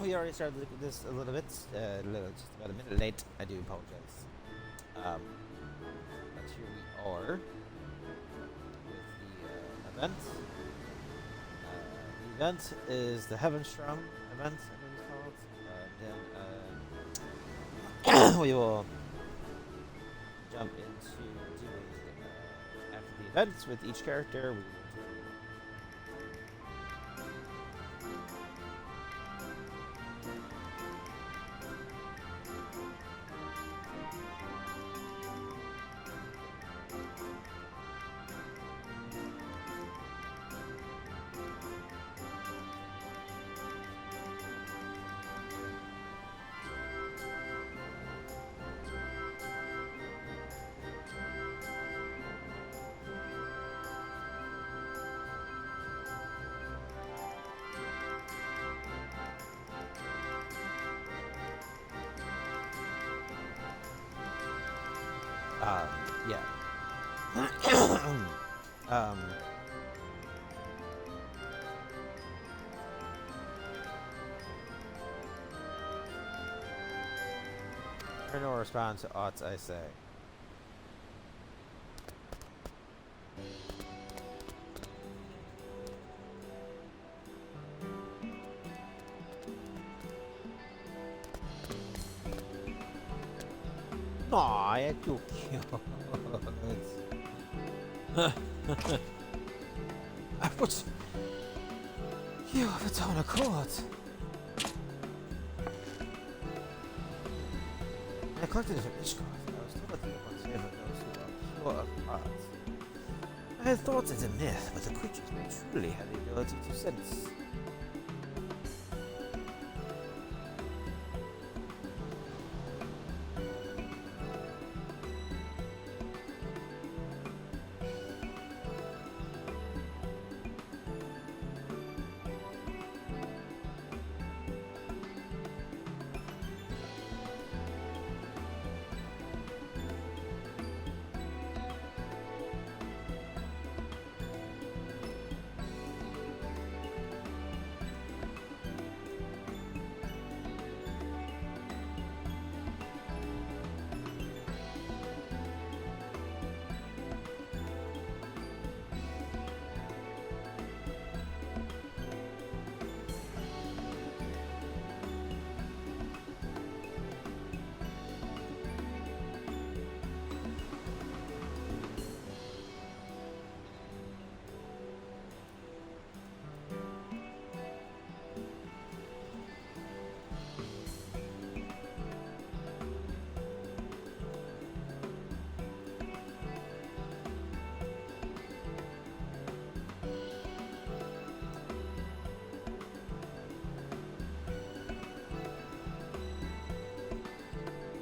we already started this a little bit, just about a minute late. I do apologize. But here we are with the event. The event is the Heavenstrom event, I believe it's called. Then we will jump into doing after the events with each character. We will yeah. No respond to aught I say. Aw, you're too cute. I put you of its own accord. I collected it from Ishkar. I was told that the ones favor those who are pure of heart. I had thought it a myth, but the creatures may truly have the ability to sense.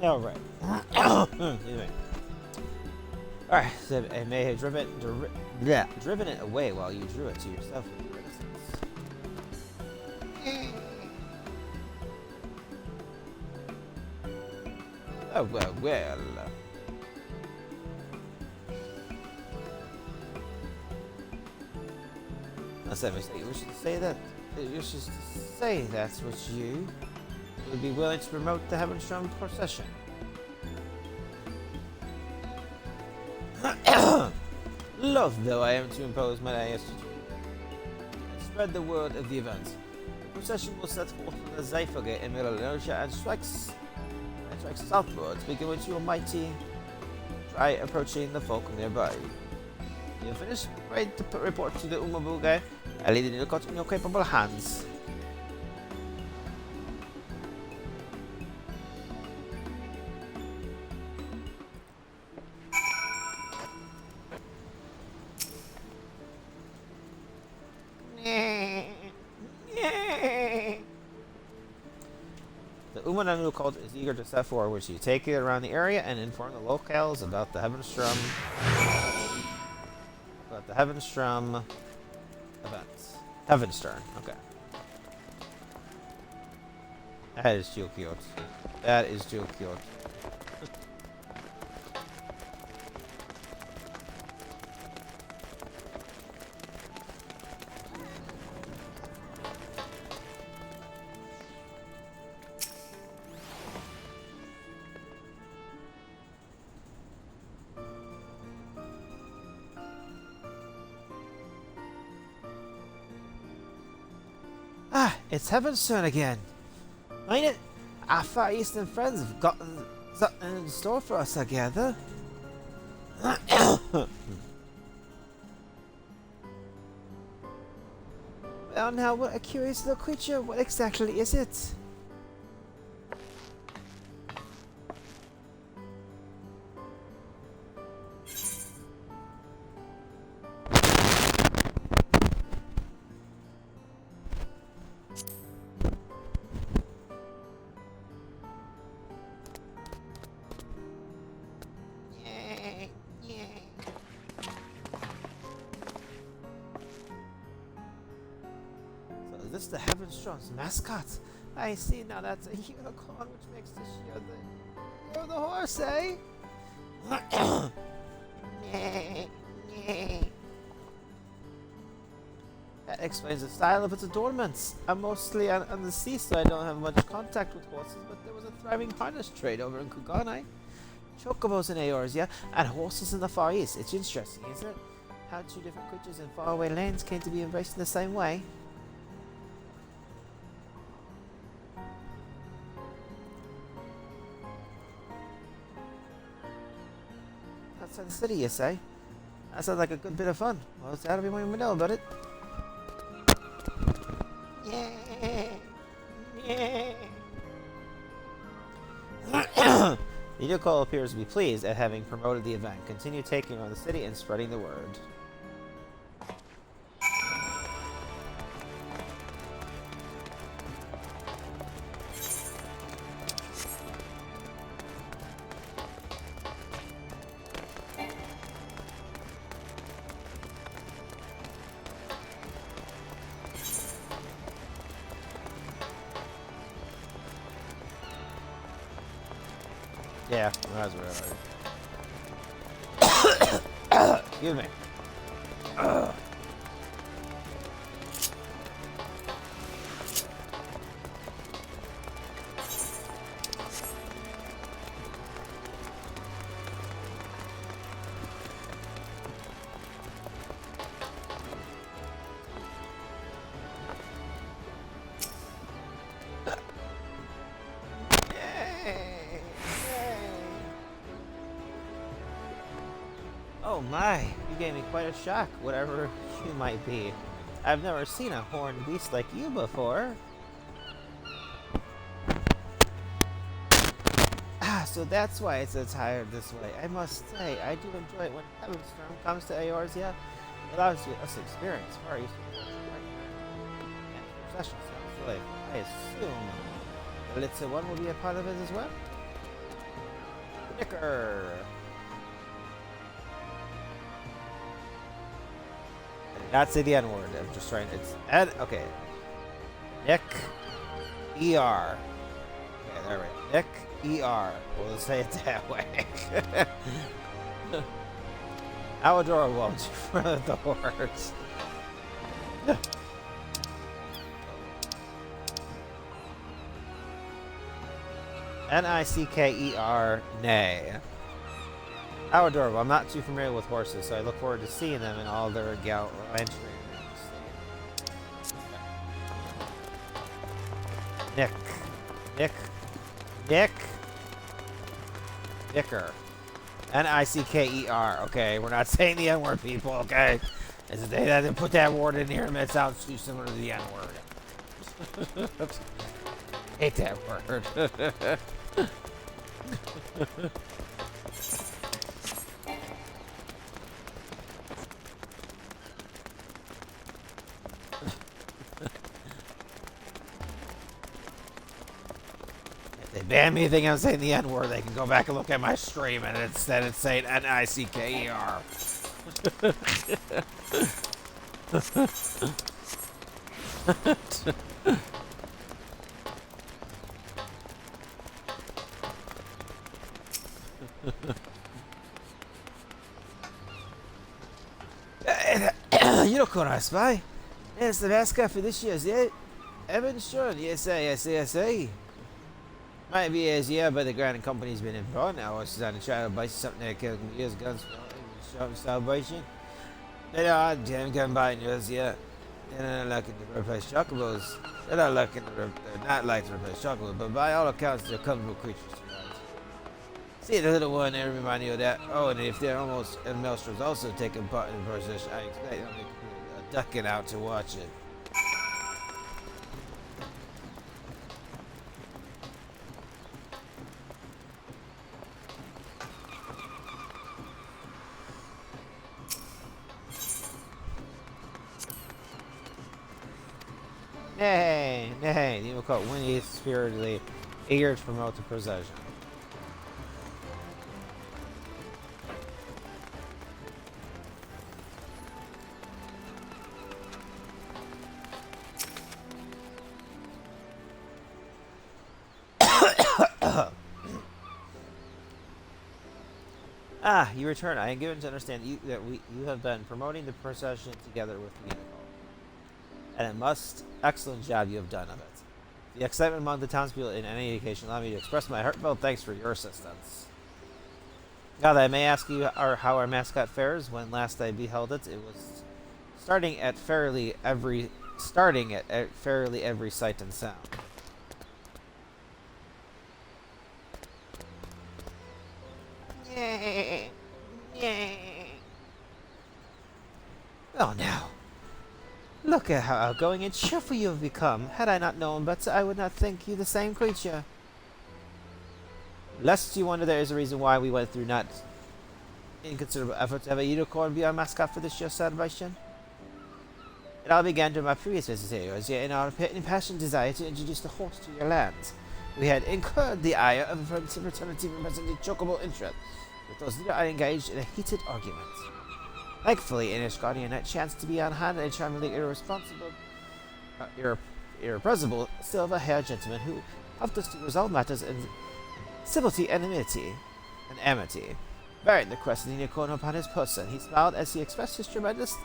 Alright. Anyway. Alright, so I may have driven it away while you drew it to yourself with your innocence. Oh, well. Unless I mistake, you wish to say that. You wish to say that's what you would be willing to promote the Heavenstrom procession. Loth though I am to impose my institute and spread the word of the event. The procession will set forth from the Zypher Gate in Middle Inertia and strikes southwards, beginning with your mighty try approaching the folk nearby. You finished? Ready to report to the Umabuge? I leave it in your capable hands. The Umananu cult is eager to set forward with you. Take it around the area and inform the locales about the Heavenstrom events. Heavenstern, okay. That is too cute. That is too cute. Ah, it's Heaven's turn again. Ain't it? Our Far Eastern friends have gotten something in store for us, I gather. Well, now, what a curious little creature. What exactly is it? This the Heavenstrom's mascot. I see now, that's a unicorn, which makes this year the year of the horse, eh? That explains the style of its adornments. I'm mostly on the sea, so I don't have much contact with horses, but there was a thriving harness trade over in Kuganai. Chocobos in Eorzea, and horses in the Far East. It's interesting, isn't it? How two different creatures in faraway lands came to be embraced in the same way. Outside the city, you say? That sounds like a good bit of fun. Well, tell everyone we know about it. The Yoko appears to be pleased at having promoted the event. Continue taking on the city and spreading the word. Yeah, that was right. Excuse me. Oh my, you gave me quite a shock, whatever you might be. I've never seen a horned beast like you before. Ah, so that's why it's attired this way. I must say, I do enjoy it when Heavenstorm comes to Eorzea. It allows us to experience Far East and procession sounds like I assume the Litsa one will be a part of it as well. Nicker! Not say the N word. I'm just trying. It's N. Okay. Nick. E-R. Okay, there we go. Nick. E-R. We'll say it that way. How adorable in front of the horse. N-I-C-K-E-R. Nay. How adorable. I'm not too familiar with horses, so I look forward to seeing them in all their gallantry. Nick. Nick. Nick. Nicker. N-I-C-K-E-R. Okay, we're not saying the N-word, people, okay? They had to put that word in here and it sounds too similar to the N-word. Hate that word. Ban me thinking I'm saying the N-word, they can go back and look at my stream and instead it's saying N-I-C-K-E-R. Unicorn, I spy. It's the mascot for this year's Evan Shun. Yes, yes. Might be as but the Grand Company's been informed now. It's on the Shadowbringers, something that kills years guns for celebration. They are damn gun buying yours, yeah. They're not looking to replace chocobos. They're not looking to they're not like to replace chocobos, but by all accounts, they're comfortable creatures to ride. See the little one there remind you of that. Oh, and if they're almost and Maelstrom's also taking part in the process, I expect they'll be ducking out to watch it. Nay, nay, the evil cult Winnie is spiritedly eager to promote the procession. Ah, you return. I am given to understand that you have been promoting the procession together with the Unicorn. And a excellent job you have done of it. The excitement among the townspeople in any occasion allowed me to express my heartfelt thanks for your assistance. Now that I may ask you how our mascot fares. When last I beheld it, it was starting at fairly every sight and sound. Yay! Yay! Oh, now. Look at how outgoing and cheerful you have become. Had I not known better, I would not think you the same creature. Lest you wonder, there is a reason why we went through not inconsiderable effort to have a unicorn be our mascot for this year's celebration. It all began during my previous visit here, as yet in our impassioned desire to introduce the horse to your lands. We had incurred the ire of a fraternity representing chocobo interest. With those leaders, I engaged in a heated argument. Thankfully, an Ishgardian had chanced to be on hand, and a charmingly irrepressible silver-haired gentleman who helped us to resolve matters in civility and amity. Bearing the crest of the unicorn upon his person, he smiled as he expressed his tremendous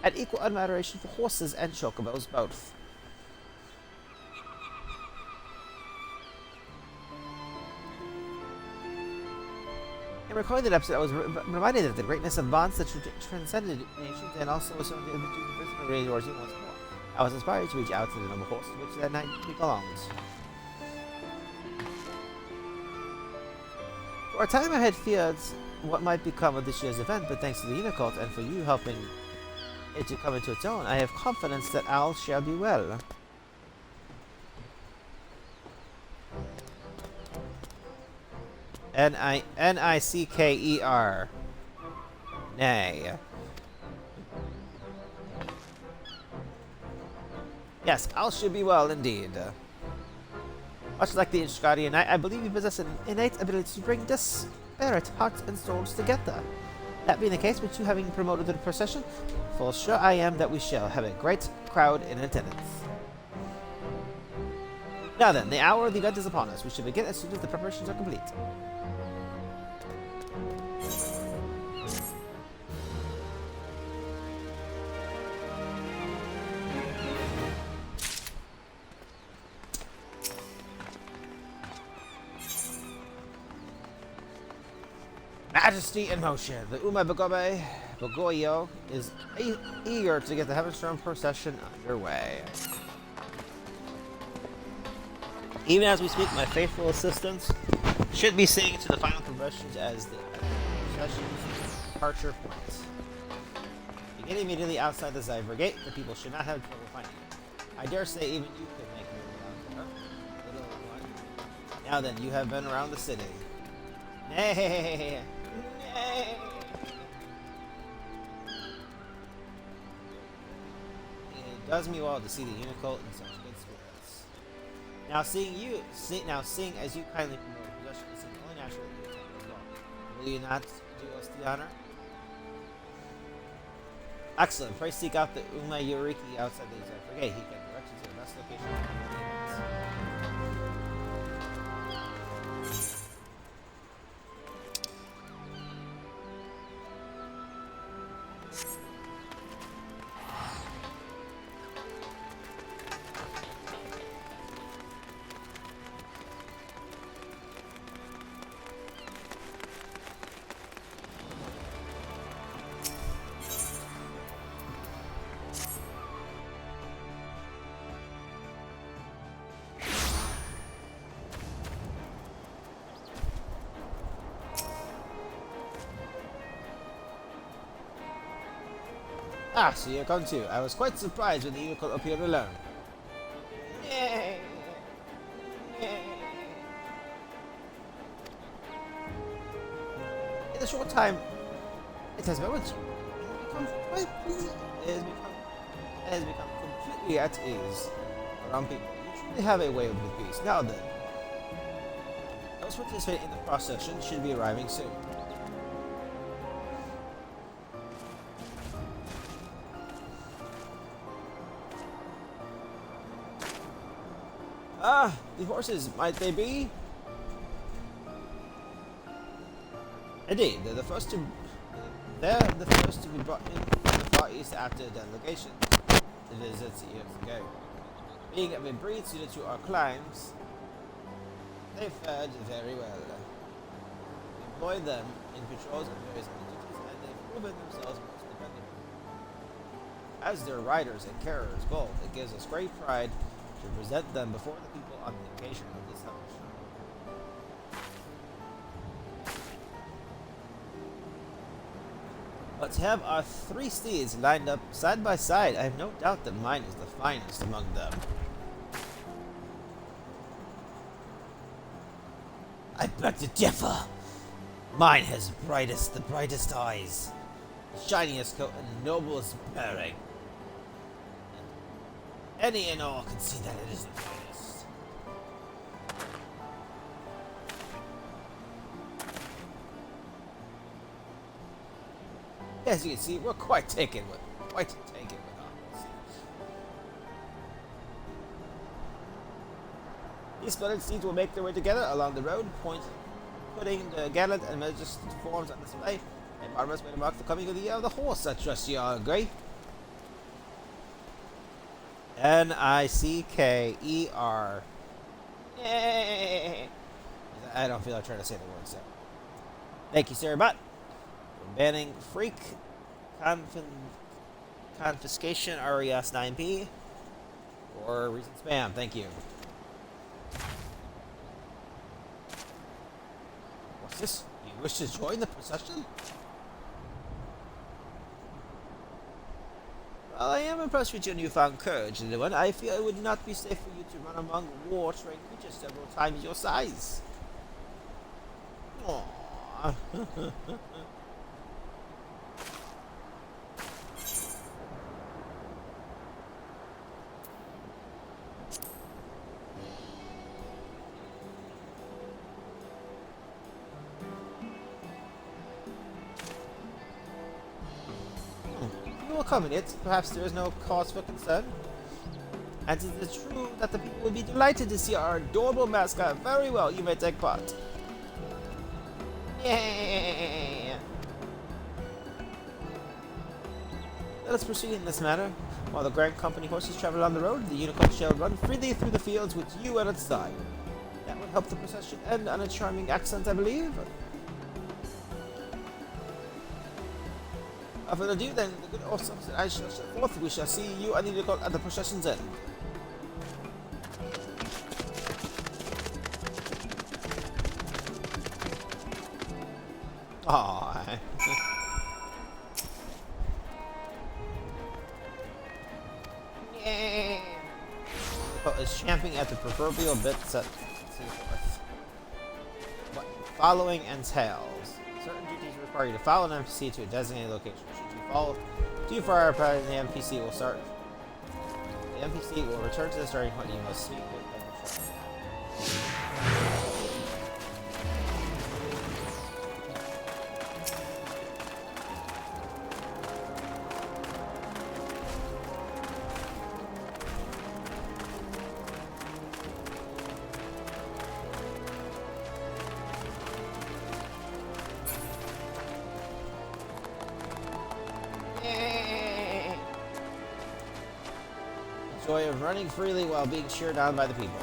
and equal admiration for horses and chocobos both. In recalling that episode, I was reminded of the greatness of bonds that transcended nations and also associated between the physical reality once more. I was inspired to reach out to the noble horse to which that night belonged. For a time I had feared what might become of this year's event, but thanks to the Unicult and for you helping it to come into its own, I have confidence that all shall be well. Nicker. Nay. Yes, all should be well indeed. Much like the Ishgardian Knight, I believe you possess an innate ability to bring disparate hearts and souls together. That being the case, with you having promoted the procession, full sure I am that we shall have a great crowd in attendance. Now then, the hour of the event is upon us. We should begin as soon as the preparations are complete. Majesty in motion. The Bogoyo is eager to get the Heavenstorm procession underway. Even as we speak, my faithful assistants should be seeing to the final conversions as the procession's departure point. Begin immediately outside the Zyver Gate. The people should not have trouble finding it. I dare say even you could make your way down to her, little one. Now then, you have been around the city. Nay! Nay! It does me well to see the Unicult in such good spirits. Now seeing as you kindly promote the possession, it seems only natural that you attend as well. Will you not do us the honor? Excellent. Pray seek out the Yoriki outside the Zyver Gate. He can direct you to the best location. Ah, so you come too. I was quite surprised when the unicorn appeared alone. Yay! Yay! In a short time, it has become quite pleasing. It has become completely at ease around people. You truly have a way with peace. Now then, those participating in the procession should be arriving soon. Ah, the horses, might they be? Indeed, they're the first to be brought in from the Far East after the delegation to visit years ago. Being of a breed suited to our climes, they fared very well. We employ them in patrols and various duties, and they've proven themselves most dependable. As their riders and carriers both, it gives us great pride to present them before the people on the occasion of this celebration. But to have our 3 steeds lined up side by side, I have no doubt that mine is the finest among them. I beg to differ. Mine has the brightest eyes, the shiniest coat, and noblest bearing. Any and all can see that it is the finest. As you can see, we're quite taken with our seats. These splendid steeds will make their way together along the road, putting the gallant and majestic forms on display. A marvelous way to mark the coming of the year of the horse. I trust you all agree. Nicker. Yay! I don't feel like trying to say the word, so. Thank you, sir, but we're banning freak confiscation RES 9P or recent spam. Thank you. What's this? You wish to join the procession? Well, I am impressed with your newfound courage, little one. I feel it would not be safe for you to run among war-trained creatures several times your size. Aww. You will come in it. Perhaps there is no cause for concern. And it is true that the people will be delighted to see our adorable mascot. Very well, you may take part. Yay! Let us proceed in this manner. While the Grand Company horses travel on the road, the unicorn shall run freely through the fields with you at its side. That will help the procession end on a charming accent, I believe. Without further ado, then, the good horse and I shall set forth. We shall see you and the unicorn at the procession's end. Aww. Yay! Is champing at the proverbial bit set forth. What following entails. Certain duties require you to follow an NPC to a designated location. Should you fall too far apart, the NPC will start. The NPC will return to the starting point. You must speak with them. Joy of running freely while being cheered on by the people.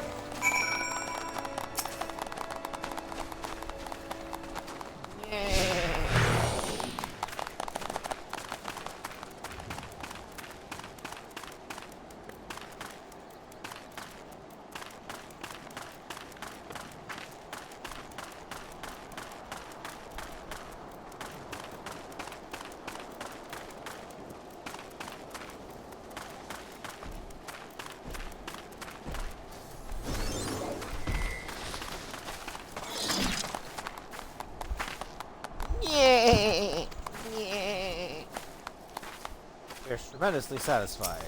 tremendously satisfied.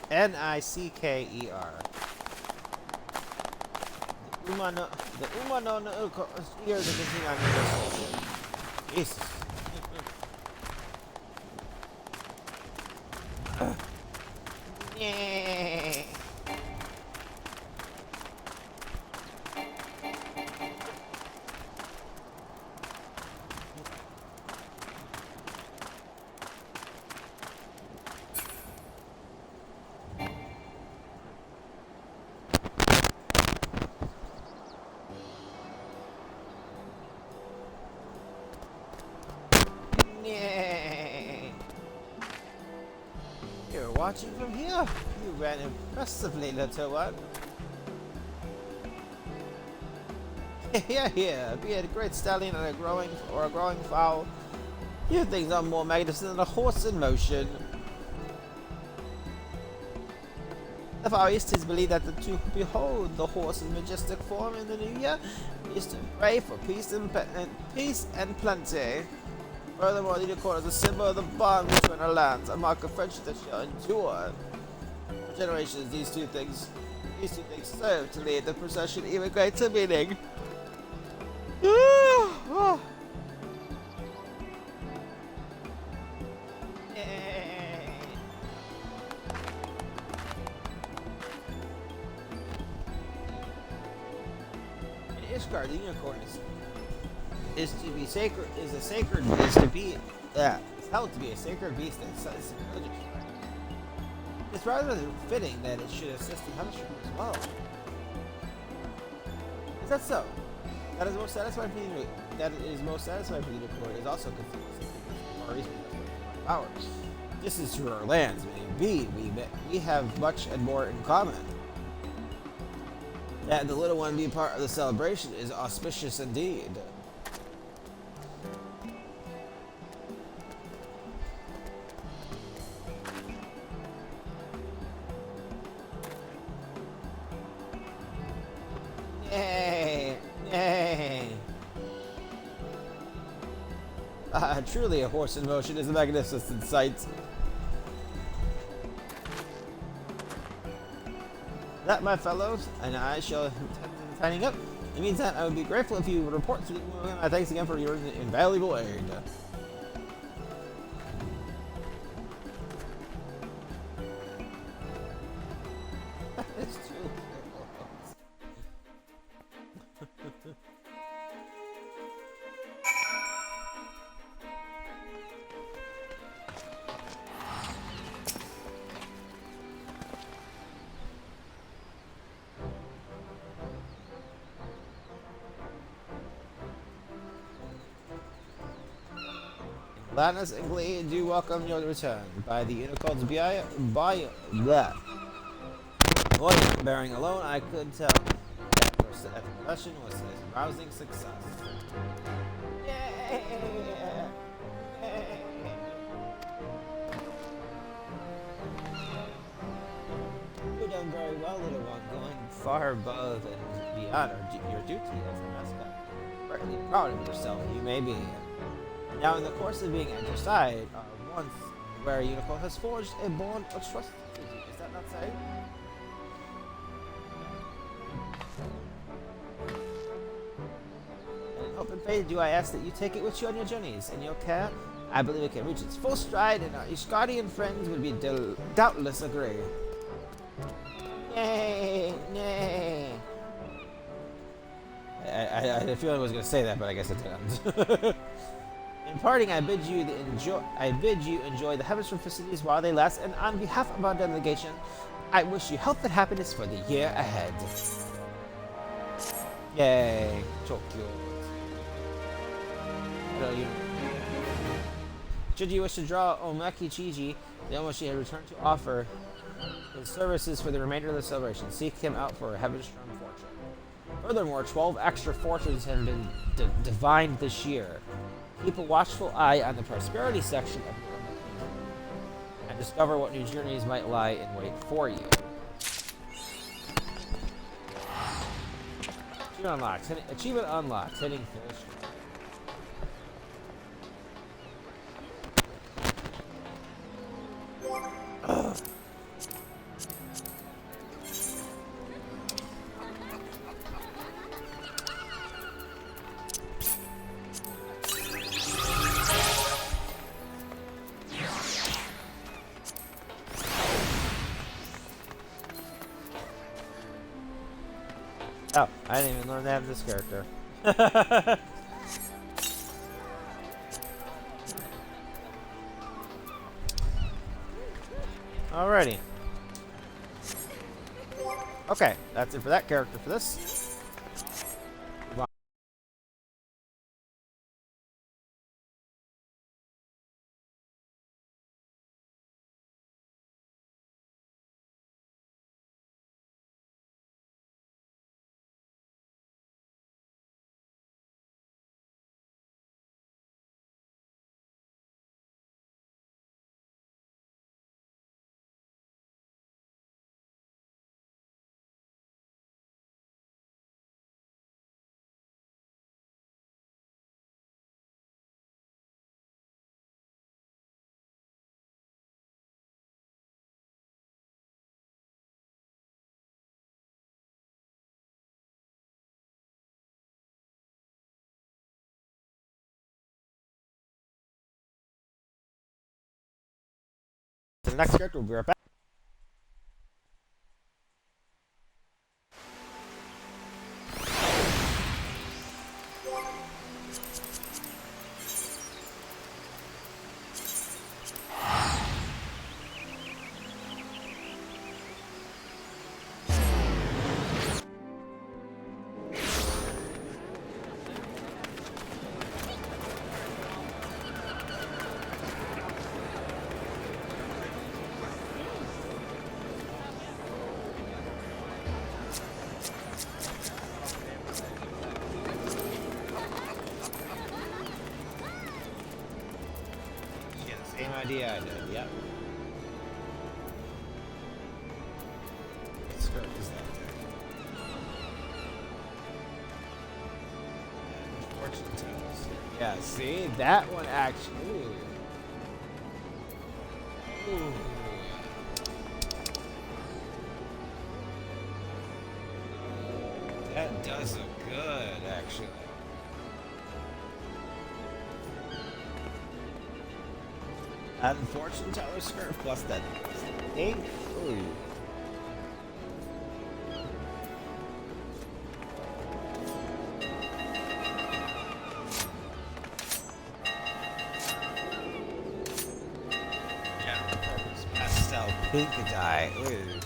N-I-C-K-E-R. The Umano no ears are continuing on investigation. Jesus. Yeah. You're watching from here. You ran impressively, little one. Here. Be it a great stallion and a growing fowl. Few things are more magnificent than a horse in motion. The Far East is believed that to behold the horse's majestic form in the new year is to pray for peace and plenty. Furthermore, the unicorn is a symbol of the bond between our lands, a mark of friendship that shall endure. For generations, these two things serve to lead the procession even greater meaning. Ishgard, the unicorn is to be sacred. Is a sacred. Is to be it's held to be a sacred beast that is religious. It's rather fitting that it should assist in Hemisphere as well. Is that so? That is most satisfying for the unicorn is also confused. Power. This is through our lands. Indeed, we have much and more in common. That the little one be part of the celebration is auspicious indeed. Truly a horse in motion is a magnificent sight. That, my fellows, and I shall intend signing up. In the meantime, I would be grateful if you would report to me. Thanks again for your invaluable aid. It's true. Gladness and glee do welcome your return. By the unicorn's by that. Voice bearing alone, I could tell that the profession was a rousing success. Yay! You've done very well, little one, going far above and beyond your duty as a mascot. Greatly proud of yourself, you may be. Now, in the course of being at your side, once where a unicorn has forged a bond of trust with you. Is that not so? And in hope and faith do I ask that you take it with you on your journeys. In your care, I believe it can reach its full stride, and our Ishgardian friends would be doubtless agree. Nay, nay. I had a feeling I was going to say that, but I guess I didn't. In parting, I bid you enjoy the Hemisphere festivities while they last, and on behalf of our delegation, I wish you health and happiness for the year ahead. Yay, Tokyo. Should you wish to draw Omaki Chiji, the Omoshi had returned to offer his services for the remainder of the celebration. Seek him out for a Heavenstrom fortune. Furthermore, 12 extra fortunes have been divined this year. Keep a watchful eye on the prosperity section of your and discover what new journeys might lie in wait for you. Achievement unlocked. Achievement unlocked. Hitting finish. I didn't even learn to have this character. Alrighty. Okay, that's it for that character for this. The next character will be right back. Same idea I did, yep. What skirt is that thing? Fortune tells. Yeah, see? That one actually. Ooh. That does look good, actually. And fortune teller skirt plus that thing. Ooh. Yeah, purpose pastel pink dye. Ooh.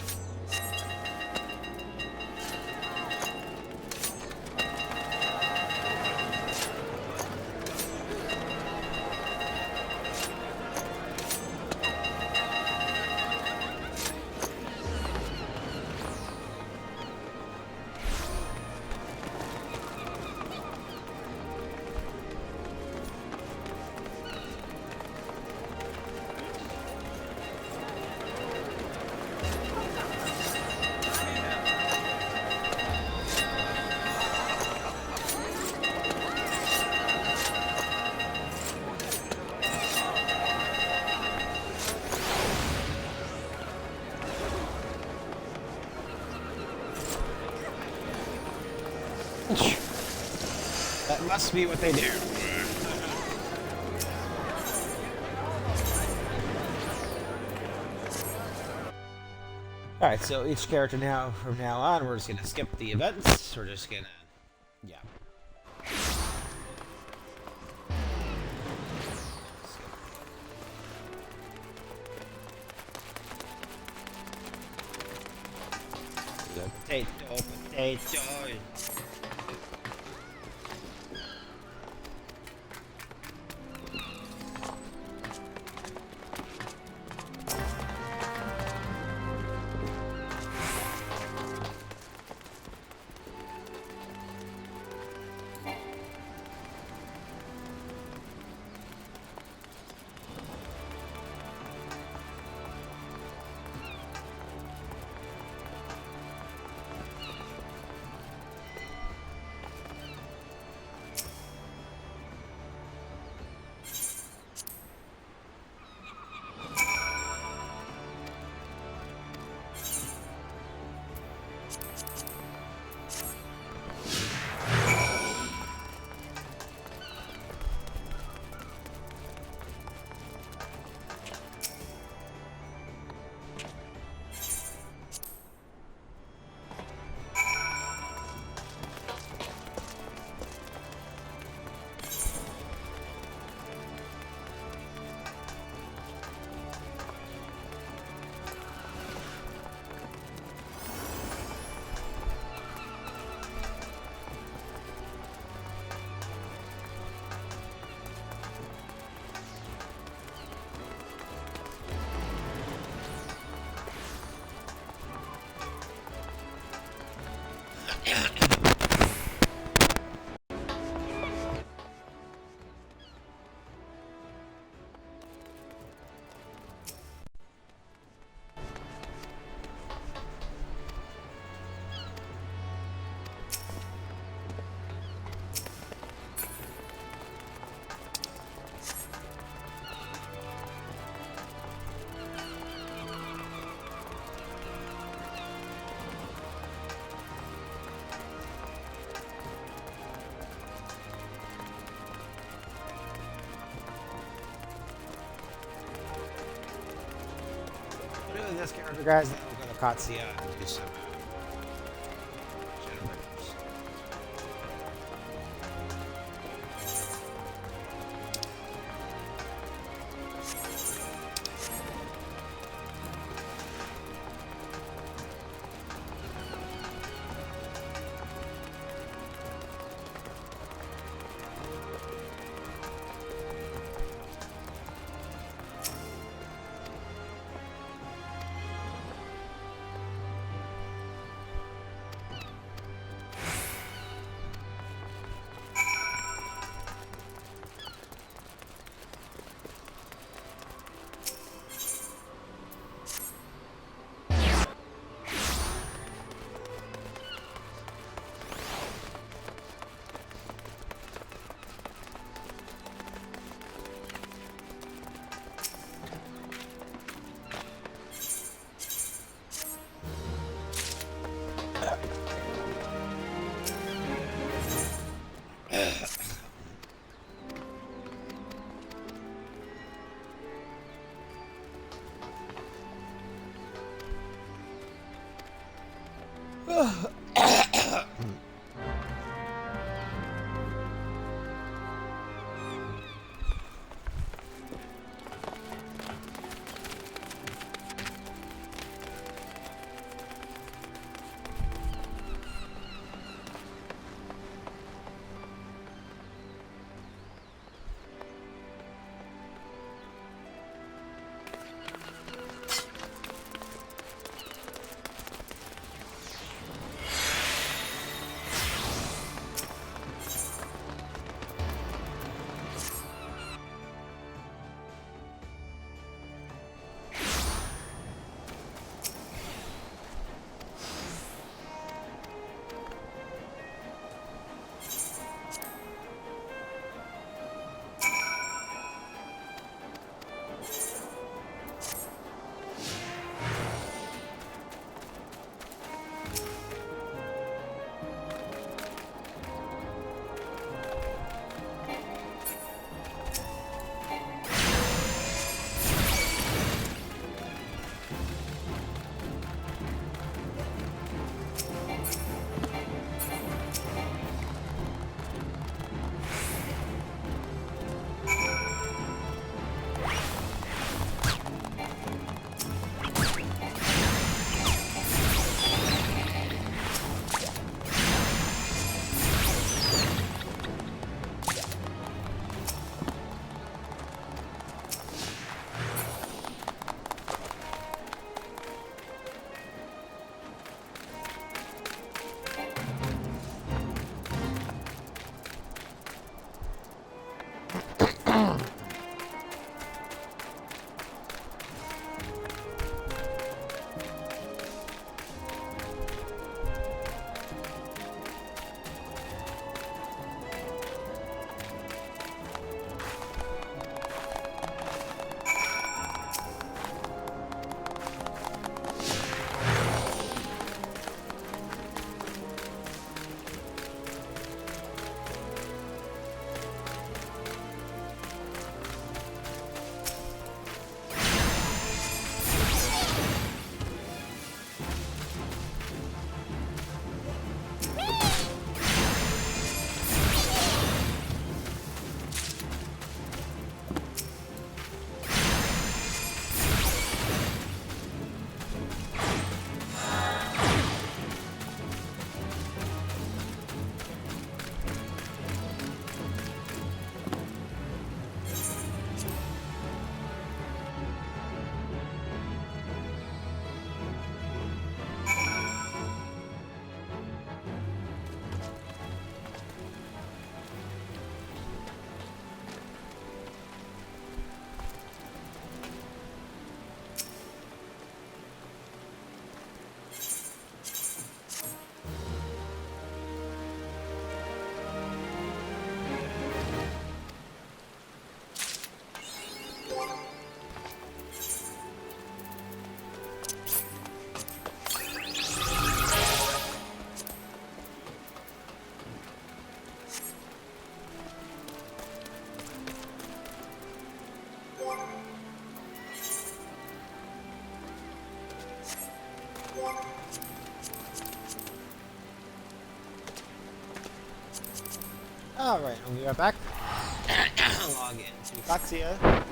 That must be what they do. Alright, so each character now, from now on, we're just gonna skip the events. We're just gonna, yeah. Potato, potato. Really, this character, guys, then we'll go to Katsiya and do some Shadowbringers. Alright, and we are back. Log into Katsiya.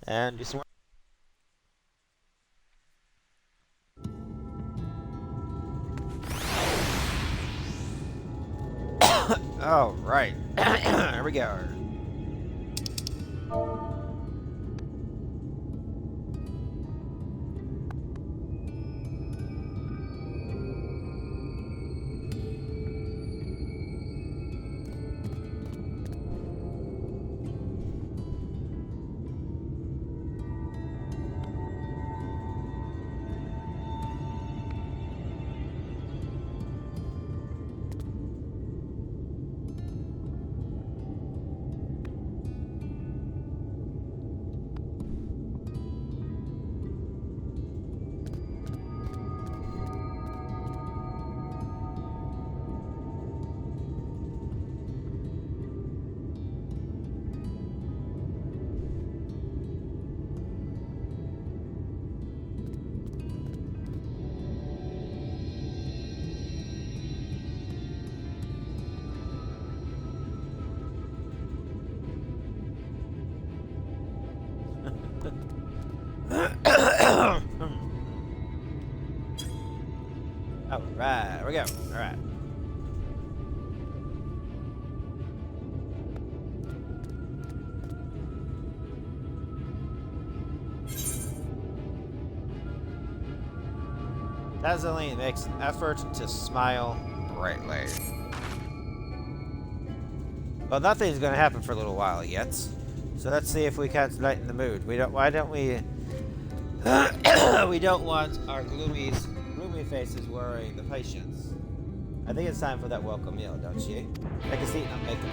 And do some more. Alright. Here we go. Alright, here we go. Alright. Dazzling makes an effort to smile brightly. Well, nothing's going to happen for a little while yet. So let's see if we can't lighten the mood. Why don't we... we don't want our gloomy faces worrying the patients. I think it's time for that welcome meal, don't you? Take a seat and I'll make it.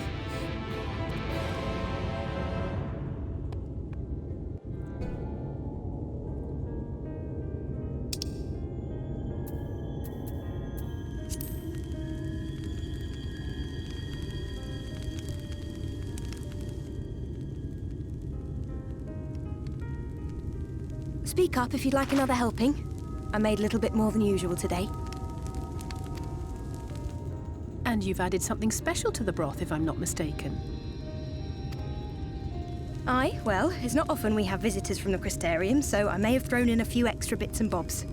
Speak up if you'd like another helping. I made a little bit more than usual today. And you've added something special to the broth, if I'm not mistaken. Aye, well, it's not often we have visitors from the Crystarium, so I may have thrown in a few extra bits and bobs.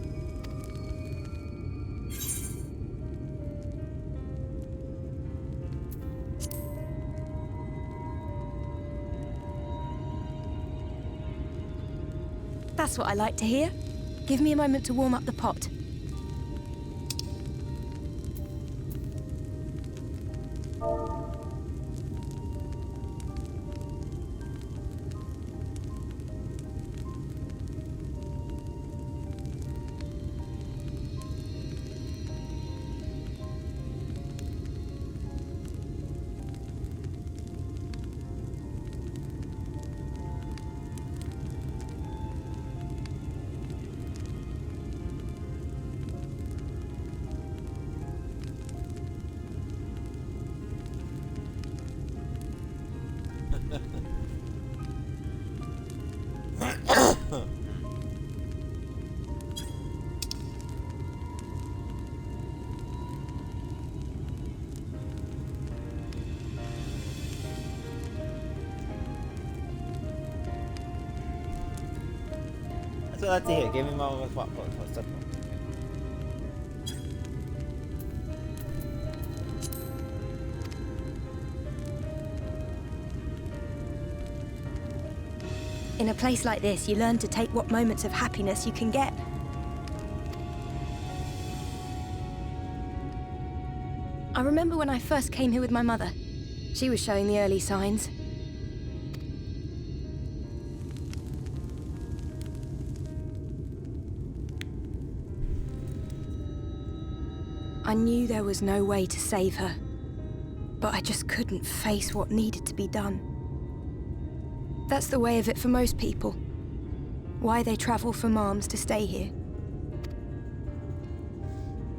That's what I like to hear. Give me a moment to warm up the pot. That's what I like to hear. Give me a moment with what step. In a place like this, you learn to take what moments of happiness you can get. I remember when I first came here with my mother. She was showing the early signs. I knew there was no way to save her, but I just couldn't face what needed to be done. That's the way of it for most people. Why they travel from arms to stay here.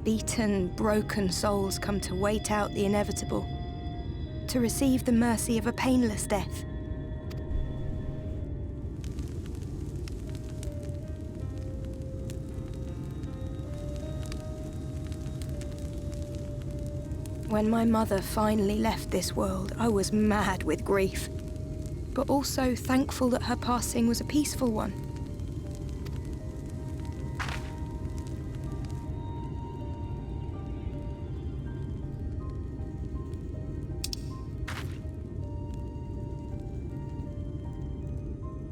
Beaten, broken souls come to wait out the inevitable, to receive the mercy of a painless death. When my mother finally left this world, I was mad with grief, but also thankful that her passing was a peaceful one.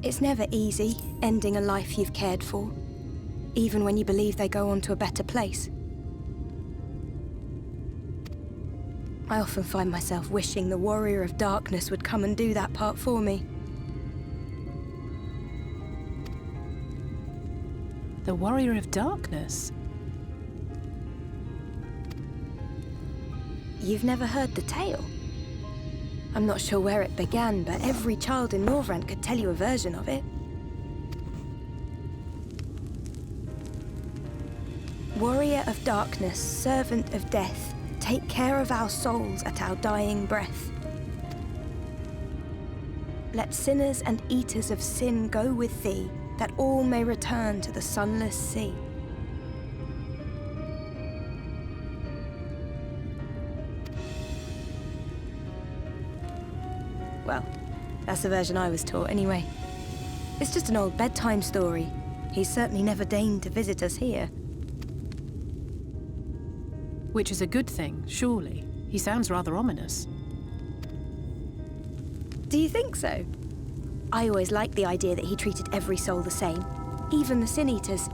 It's never easy, ending a life you've cared for, even when you believe they go on to a better place. I often find myself wishing the Warrior of Darkness would come and do that part for me. The Warrior of Darkness? You've never heard the tale? I'm not sure where it began, but every child in Norvrant could tell you a version of it. Warrior of Darkness, servant of death, take care of our souls at our dying breath. Let sinners and eaters of sin go with thee, that all may return to the sunless sea. Well, that's the version I was taught anyway. It's just an old bedtime story. He's certainly never deigned to visit us here. Which is a good thing, surely. He sounds rather ominous. Do you think so? I always liked the idea that he treated every soul the same, even the Sin Eaters.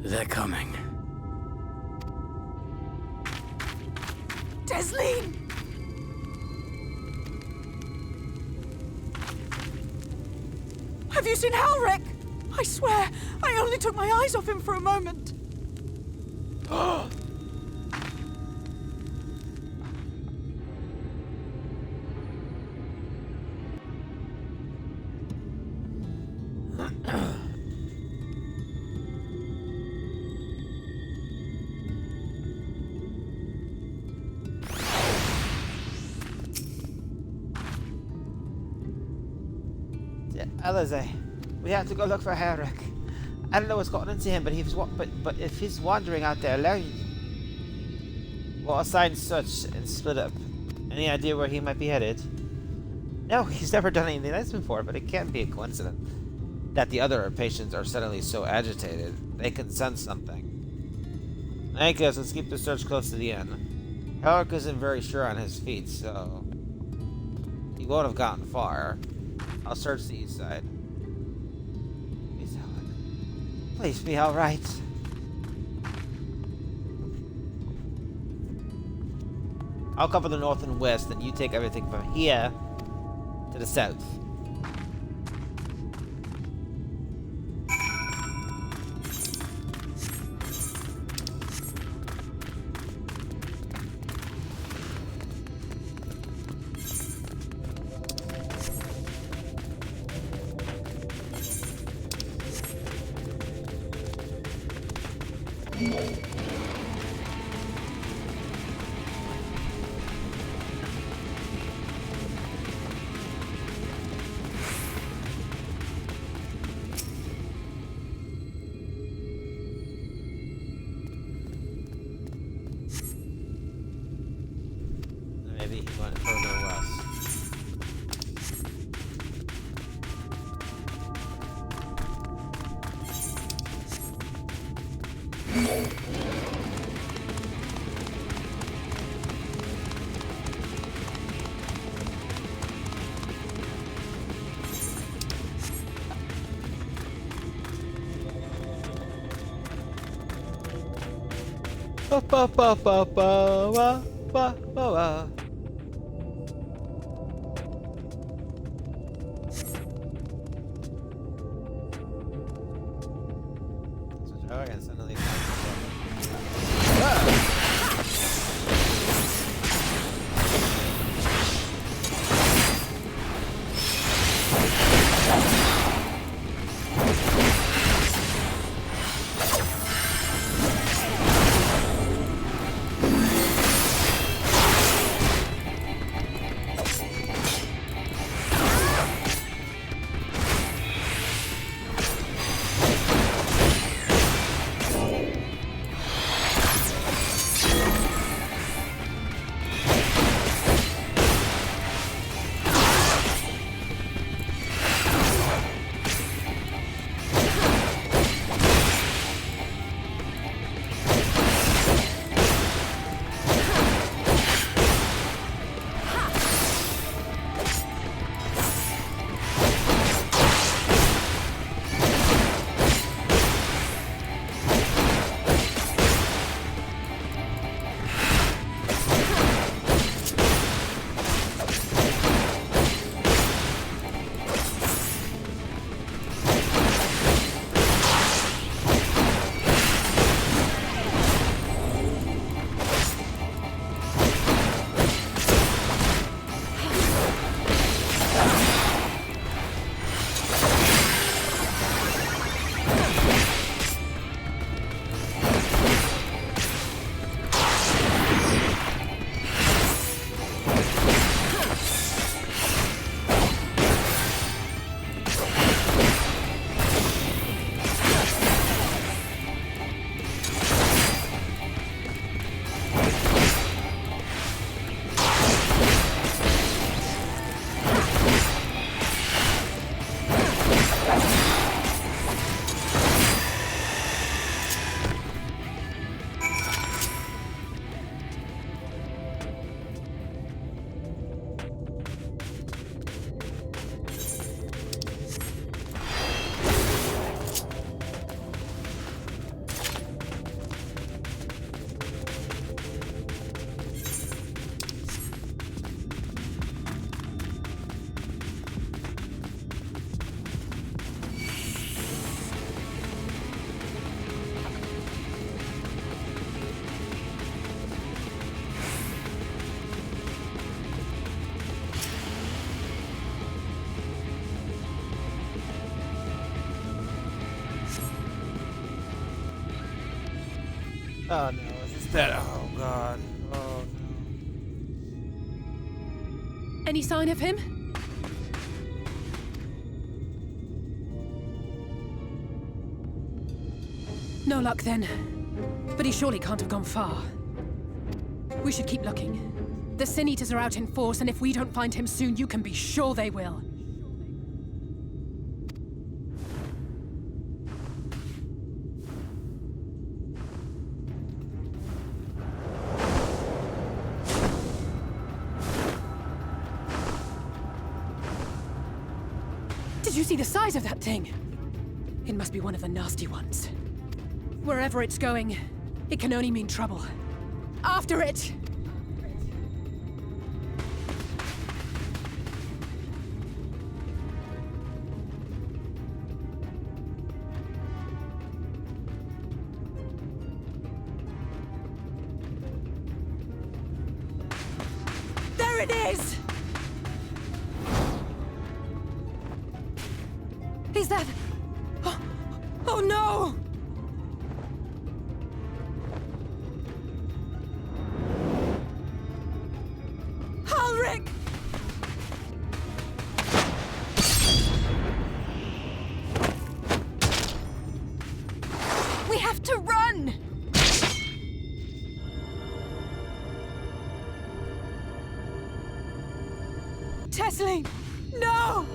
They're coming. Desleen! Have you seen Halric? I swear, I only took my eyes off him for a moment. Alize, we have to go look for Halric. I don't know what's gotten into him, but if he's wandering out there alone, we'll assign search and split up. Any idea where he might be headed? No, he's never done anything like this before, but it can't be a coincidence that the other patients are suddenly so agitated. They can sense something. I guess let's keep the search close to the end. Halric isn't very sure on his feet, so he won't have gotten far. I'll search the east side. Please be alright. I'll cover the north and west, and you take everything from here to the south. Ba ba ba ba ba ba ba ba. So Joe, I can suddenly oh no, is this dead? Oh god. Oh no. Any sign of him? No luck then. But he surely can't have gone far. We should keep looking. The Sin Eaters are out in force, and if we don't find him soon, you can be sure they will. Did you see the size of that thing? It must be one of the nasty ones. Wherever it's going, it can only mean trouble. After it! There it is! Is that... Oh no! Ulrich! We have to run! Tesseline! No!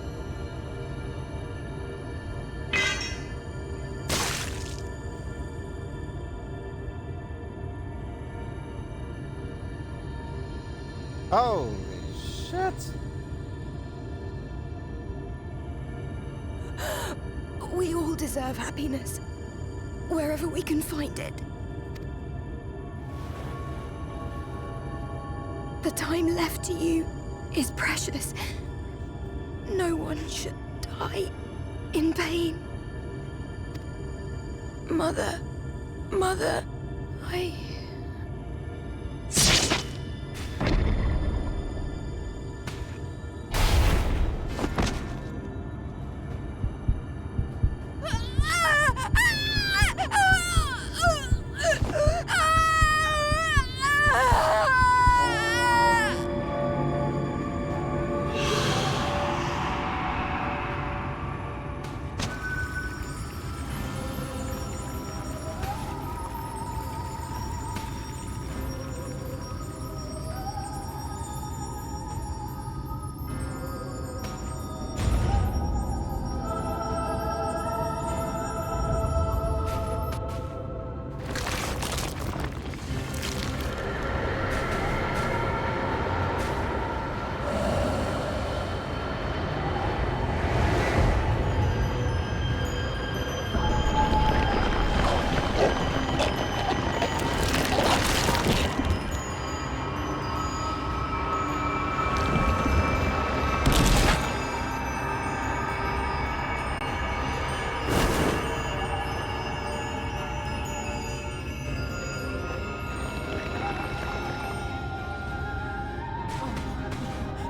Holy shit! We all deserve happiness, wherever we can find it. The time left to you is precious. No one should die in pain. Mother, I...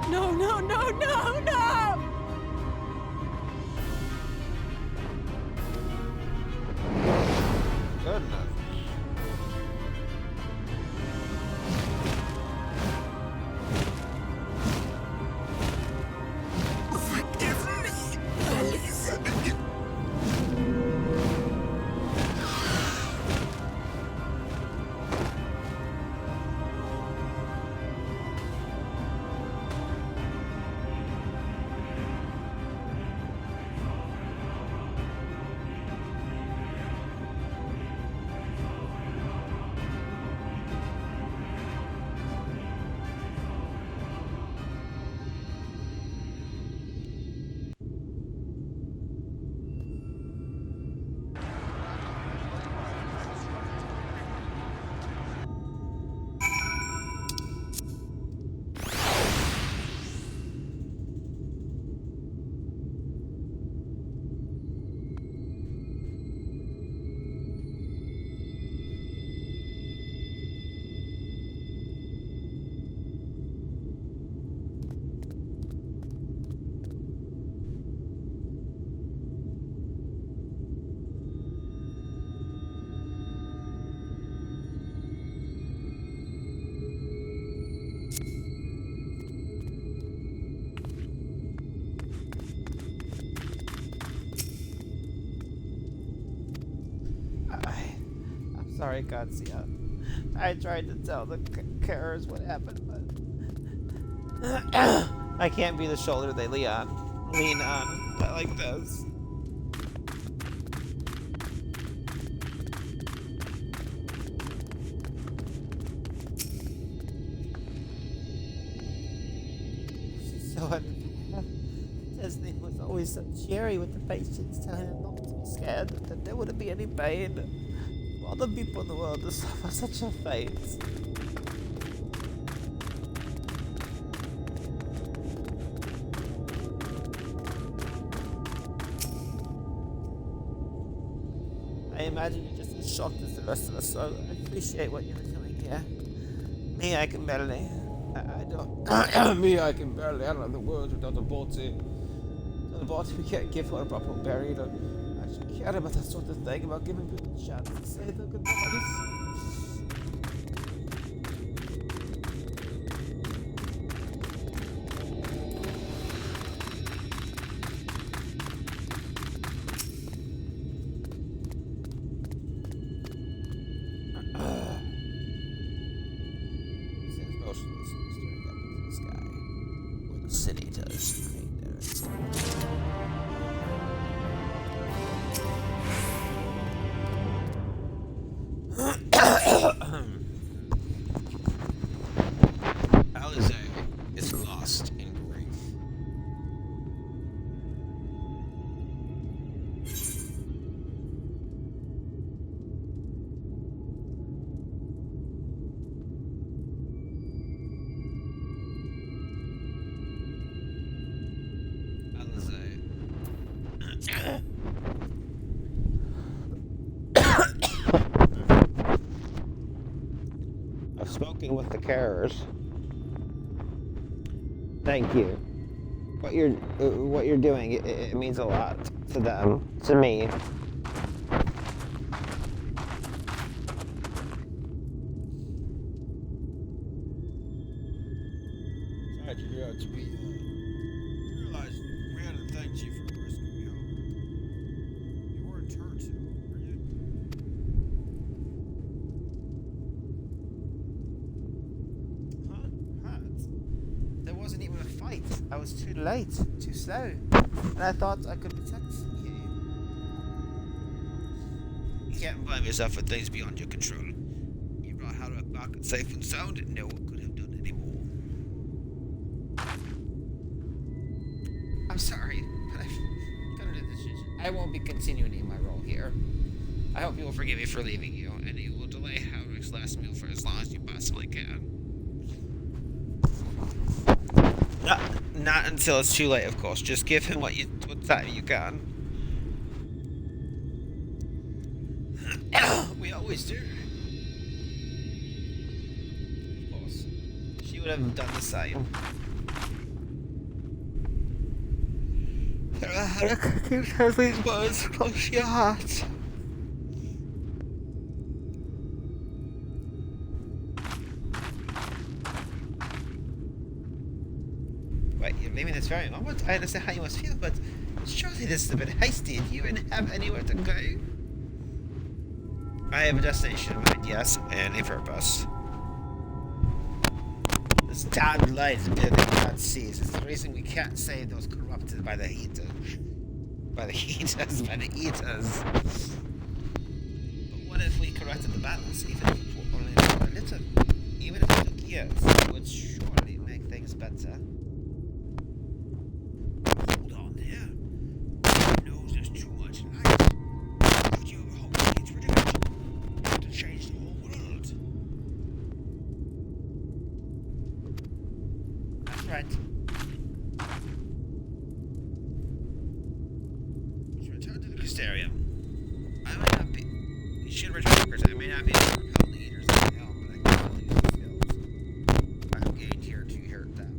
No, no, no, no, no! Goodness. I'm sorry, Katsiya. I tried to tell the carers what happened, but I can't be the shoulder they lean on like this. So unfair. Disney was always so cheery with the patients, telling them not to be scared, that there wouldn't be any pain. All the people in the world to suffer such a fate. I imagine you're just as shocked as the rest of us, so I appreciate what you're doing here. Me, I can barely. I don't. Me, I can barely. I don't have the words without the body. The body, we can't give her a proper burial. I actually care about that sort of thing, about giving people a chance to say their goodbyes. Stands motionless, staring up into the sky, where the city does remain there. Alizé. talking with the carers. Thank you. What you're doing, it means a lot to them, to me. Sorry to hear to be. Realize we had to thank you for rescuing me home. You weren't hurt, were you? Hurt? There wasn't even a fight. I was too late, too slow, and I thought I could protect you. You can't blame yourself for things beyond your control. You brought Halleck back safe and sound, and no one could have done any more. I'm sorry, but I've come to the decision. I won't be continuing in my role here. I hope you will forgive me for leaving you, and you will delay Halleck's last meal for as long as you possibly can. Not until it's too late, of course. Just give him what time you can. We always do. Of course. She would have done the same. Keep these words close to your heart. Wait, you're leaving this very moment? I understand how you must feel, but surely this is a bit hasty and you wouldn't have anywhere to go. I have a destination in mind, yes, and a purpose. This damned light building God sees is the reason we can't save those corrupted by the heaters. By the eaters. But what if we corrected the balance, even if it were only for a little? Even if it took years, it would surely make things better. Hold on there. Who knows there's too much light? Could you ever hope to get rid of it? To change the whole world? That's right. Let's return to the Crystarium. I may not be... We should return to the Crystarium. I may not be able to repel the eaters like hell, but I can still use the skills I've gained here to hurt them.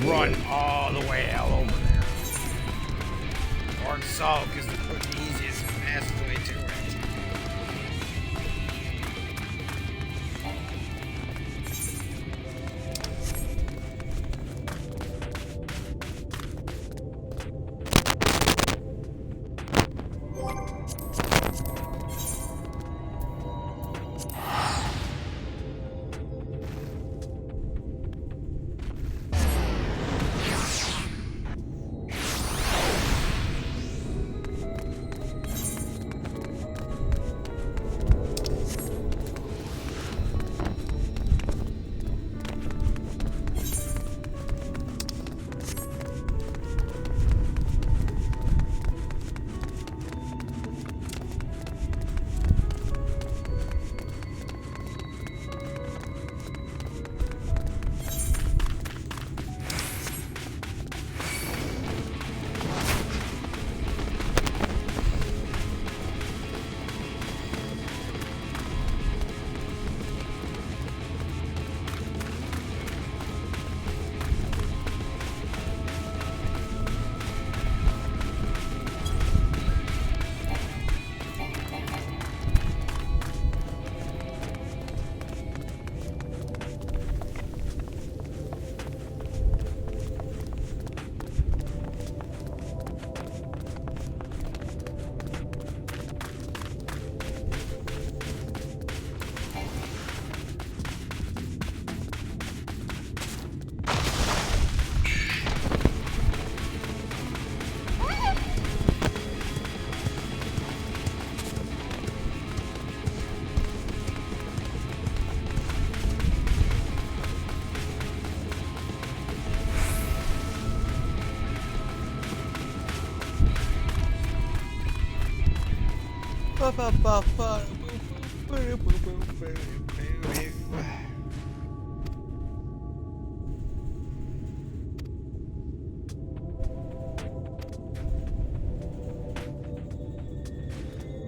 run all the way hell over there. Orc Sulk is the easiest and fastest way to it.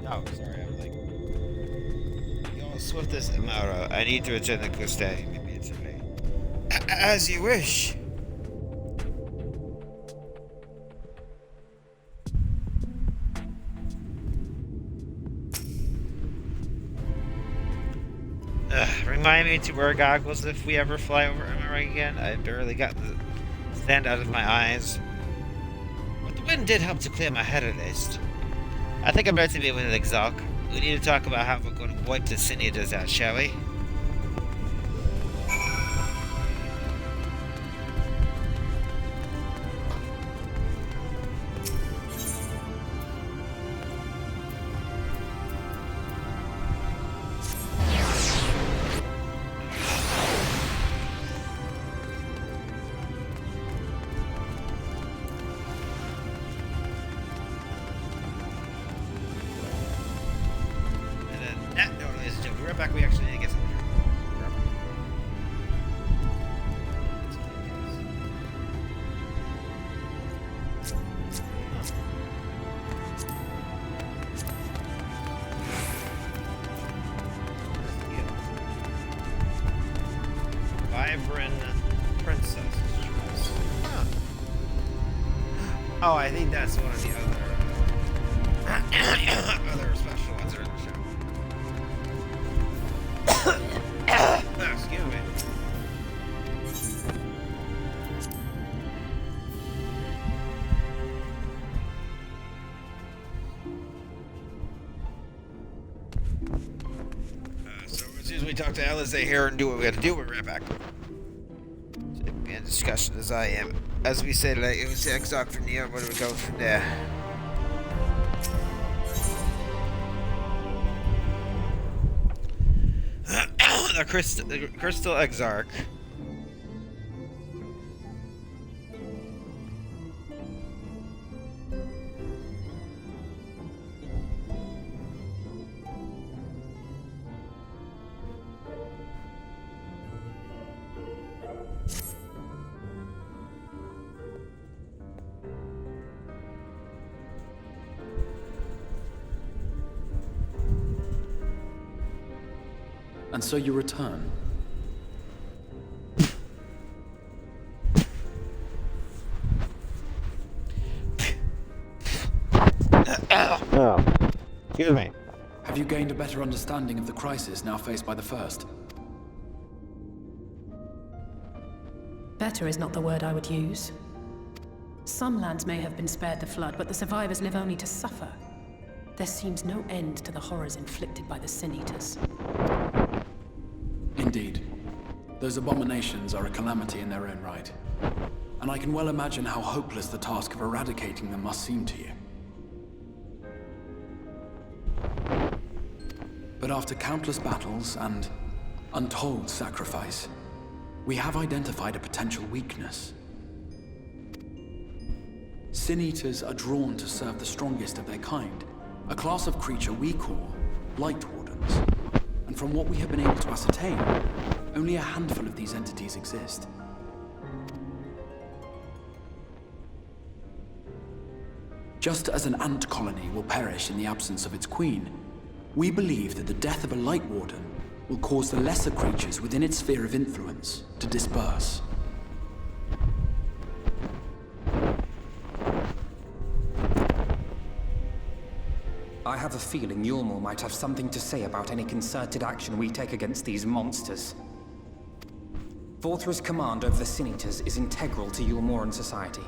Oh, sorry, I'm like... Yo, Swiftest Amaro, I need to attend the Guste immediately. As you wish. Remind me to wear goggles if we ever fly over MRI again. I barely got the sand out of my eyes. But the wind did help to clear my head at least. I think I'm ready to be with an exoc. We need to talk about how we're going to wipe the Sinitas out, shall we? Oh, I think that's one of the other special ones are in the show. Excuse me. So as soon as we talk to Alize here and do what we got to do, we're right back. In discussion as I am. As we said, like, it was the exoc from Neo. Where do we go from there? The Crystal Exarch. And so you return. Oh. Excuse me. Have you gained a better understanding of the crisis now faced by the First? Better is not the word I would use. Some lands may have been spared the flood, but the survivors live only to suffer. There seems no end to the horrors inflicted by the Sin Eaters. Indeed. Those abominations are a calamity in their own right. And I can well imagine how hopeless the task of eradicating them must seem to you. But after countless battles and untold sacrifice, we have identified a potential weakness. Sin Eaters are drawn to serve the strongest of their kind, a class of creature we call Light Wardens. And from what we have been able to ascertain, only a handful of these entities exist. Just as an ant colony will perish in the absence of its queen, we believe that the death of a Light Warden will cause the lesser creatures within its sphere of influence to disperse. I have a feeling Yulmul might have something to say about any concerted action we take against these monsters. Vorthra's command over the Sin Eaters is integral to Yulmoran society.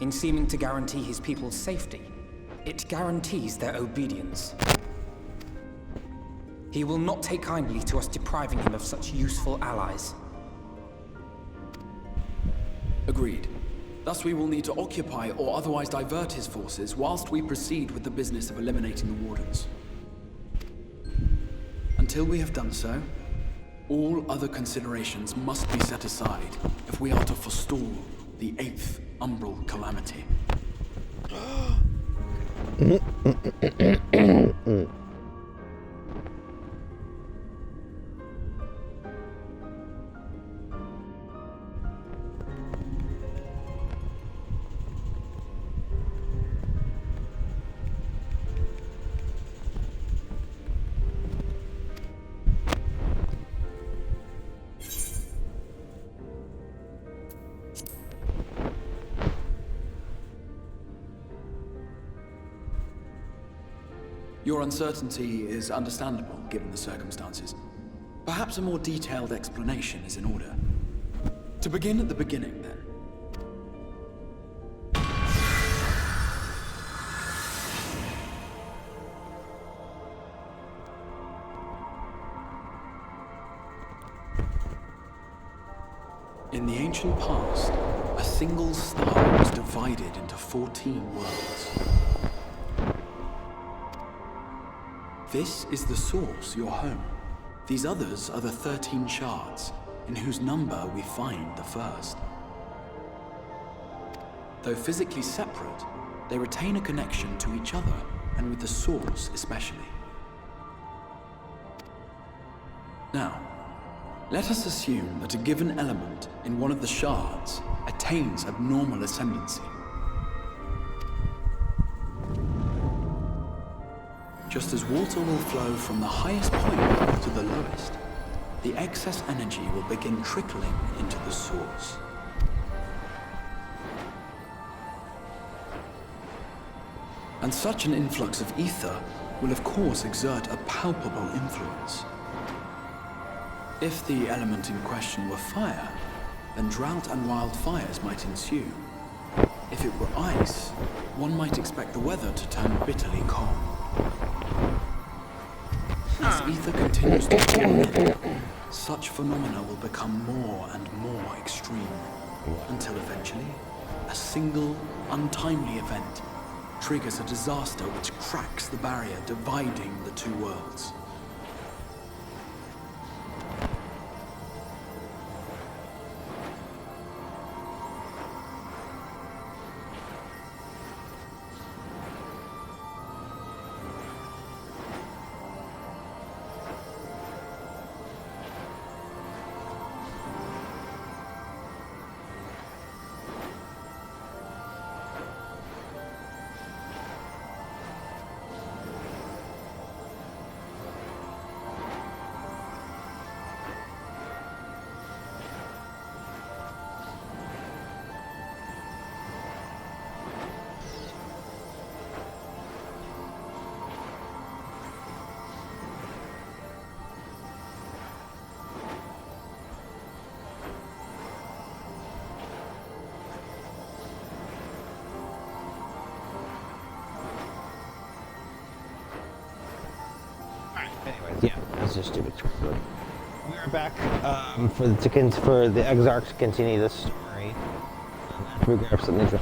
In seeming to guarantee his people's safety, it guarantees their obedience. He will not take kindly to us depriving him of such useful allies. Agreed. Thus we will need to occupy or otherwise divert his forces whilst we proceed with the business of eliminating the Wardens. Until we have done so, all other considerations must be set aside if we are to forestall the 8th Umbral Calamity. Your uncertainty is understandable, given the circumstances. Perhaps a more detailed explanation is in order. To begin at the beginning, then. In the ancient past, a single star was divided into 14 worlds. This is the source, your home. These others are the 13 shards, in whose number we find the first. Though physically separate, they retain a connection to each other, and with the source especially. Now, let us assume that a given element in one of the shards attains abnormal ascendancy. Just as water will flow from the highest point to the lowest, the excess energy will begin trickling into the source. And such an influx of ether will of course exert a palpable influence. If the element in question were fire, then drought and wildfires might ensue. If it were ice, one might expect the weather to turn bitterly cold. As ether continues to flow, such phenomena will become more and more extreme, until eventually, a single, untimely event triggers a disaster which cracks the barrier dividing the two worlds. Yeah, that's just stupid. We are back for the Exarch to continue the story. After we grab something to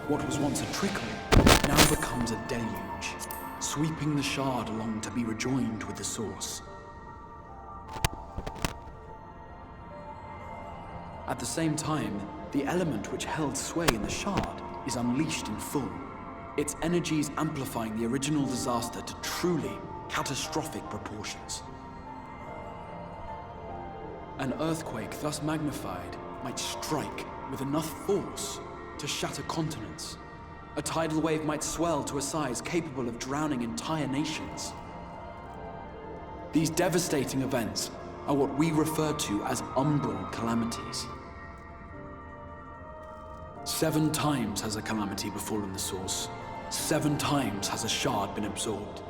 What was once a trickle now becomes a deluge, sweeping the shard along to be rejoined with the source. At the same time, the element which held sway in the Shard is unleashed in full. Its energies amplifying the original disaster to truly catastrophic proportions. An earthquake thus magnified might strike with enough force to shatter continents. A tidal wave might swell to a size capable of drowning entire nations. These devastating events are what we refer to as umbral calamities. 7 times has a calamity befallen the Source. 7 times has a Shard been absorbed.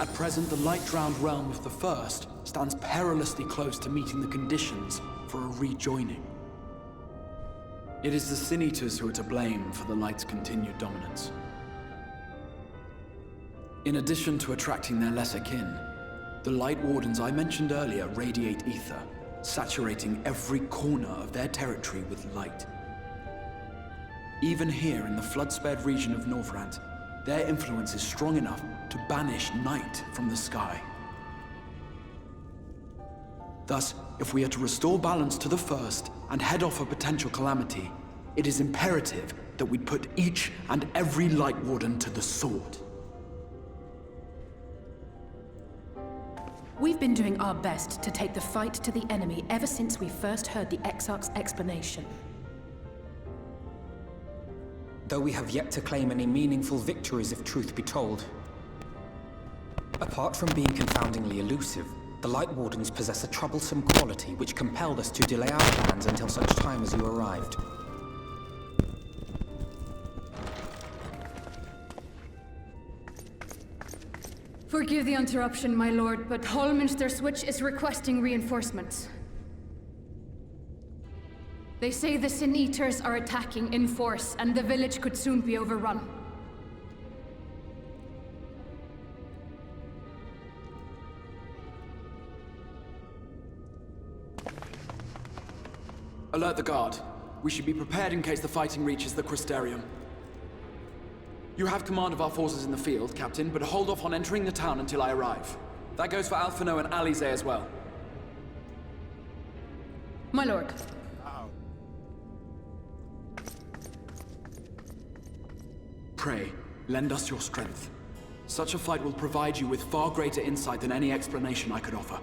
At present, the light-drowned realm of the First stands perilously close to meeting the conditions for a rejoining. It is the Sin-Eaters who are to blame for the Light's continued dominance. In addition to attracting their lesser kin, the Light Wardens I mentioned earlier radiate ether, saturating every corner of their territory with light. Even here in the flood-spared region of Norvrant, their influence is strong enough to banish night from the sky. Thus, if we are to restore balance to the First and head off a potential calamity, it is imperative that we put each and every Light Warden to the sword. We've been doing our best to take the fight to the enemy ever since we first heard the Exarch's explanation. Though we have yet to claim any meaningful victories if truth be told. Apart from being confoundingly elusive, the Light Wardens possess a troublesome quality which compelled us to delay our plans until such time as you arrived. Forgive the interruption, my lord, but Hallminster Switch is requesting reinforcements. They say the Sin-Eaters are attacking in force, and the village could soon be overrun. Alert the guard. We should be prepared in case the fighting reaches the Crystarium. You have command of our forces in the field, Captain, but hold off on entering the town until I arrive. That goes for Alphino and Alize as well. My lord. Pray, lend us your strength. Such a fight will provide you with far greater insight than any explanation I could offer.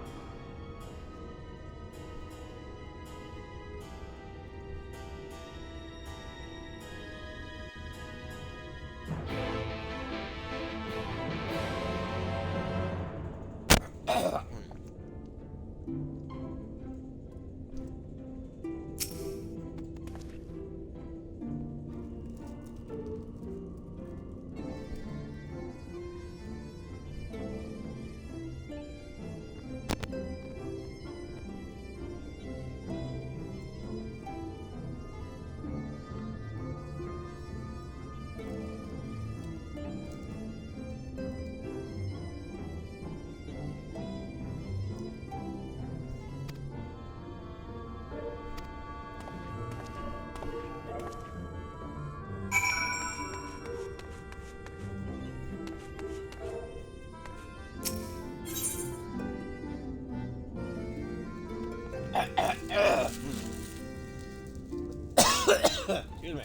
Excuse me.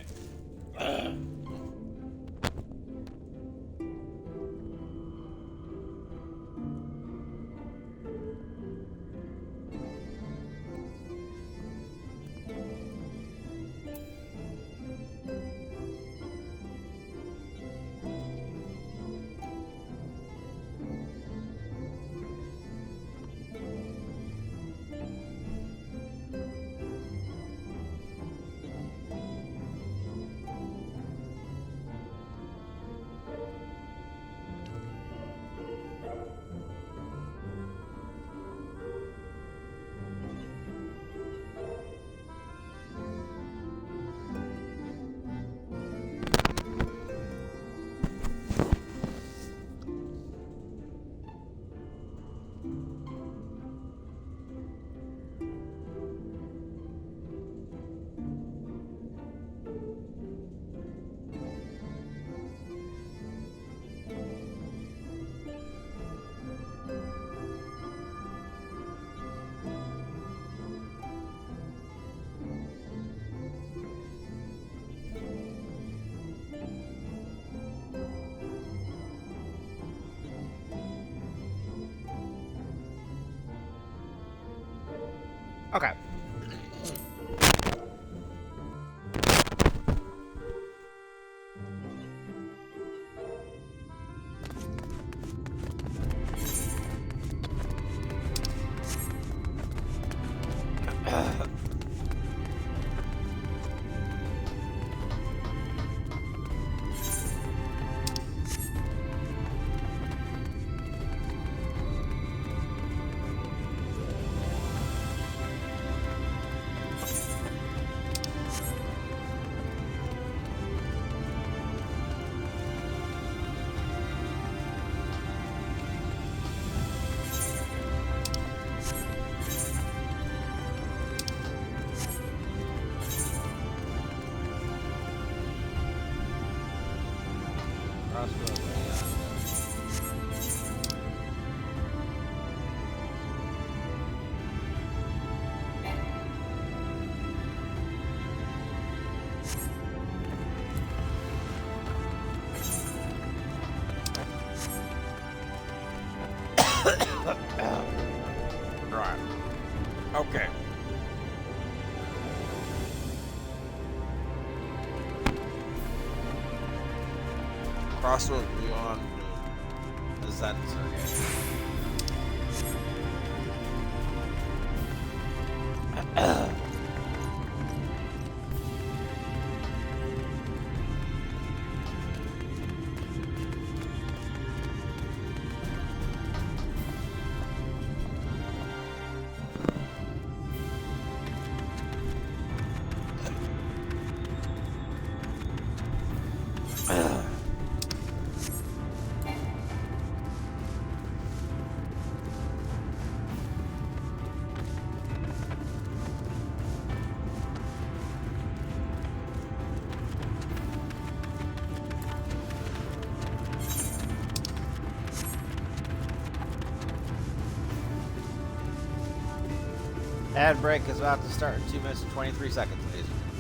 Okay. Right. Okay. Crossroads beyond the Zen Ad break is about to start in 2 minutes and 23 seconds, ladies and gentlemen.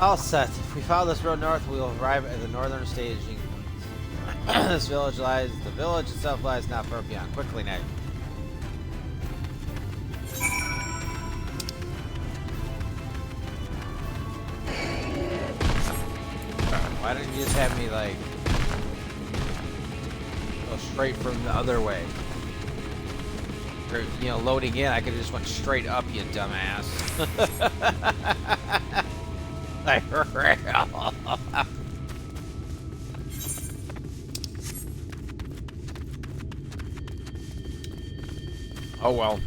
All set. If we follow this road north, we will arrive at the northern staging point. The village itself lies not far beyond. Quickly, Nate. Why didn't you just have me, like, go straight from the other way? Or, you know, loading in, I could have just went straight up, you dumbass. Like, real. Oh well.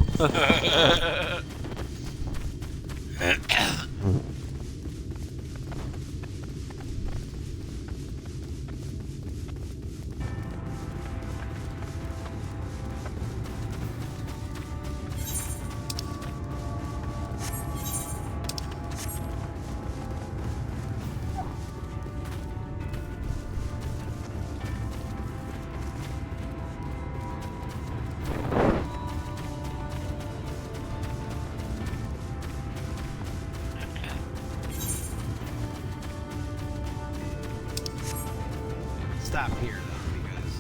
Stop here though, because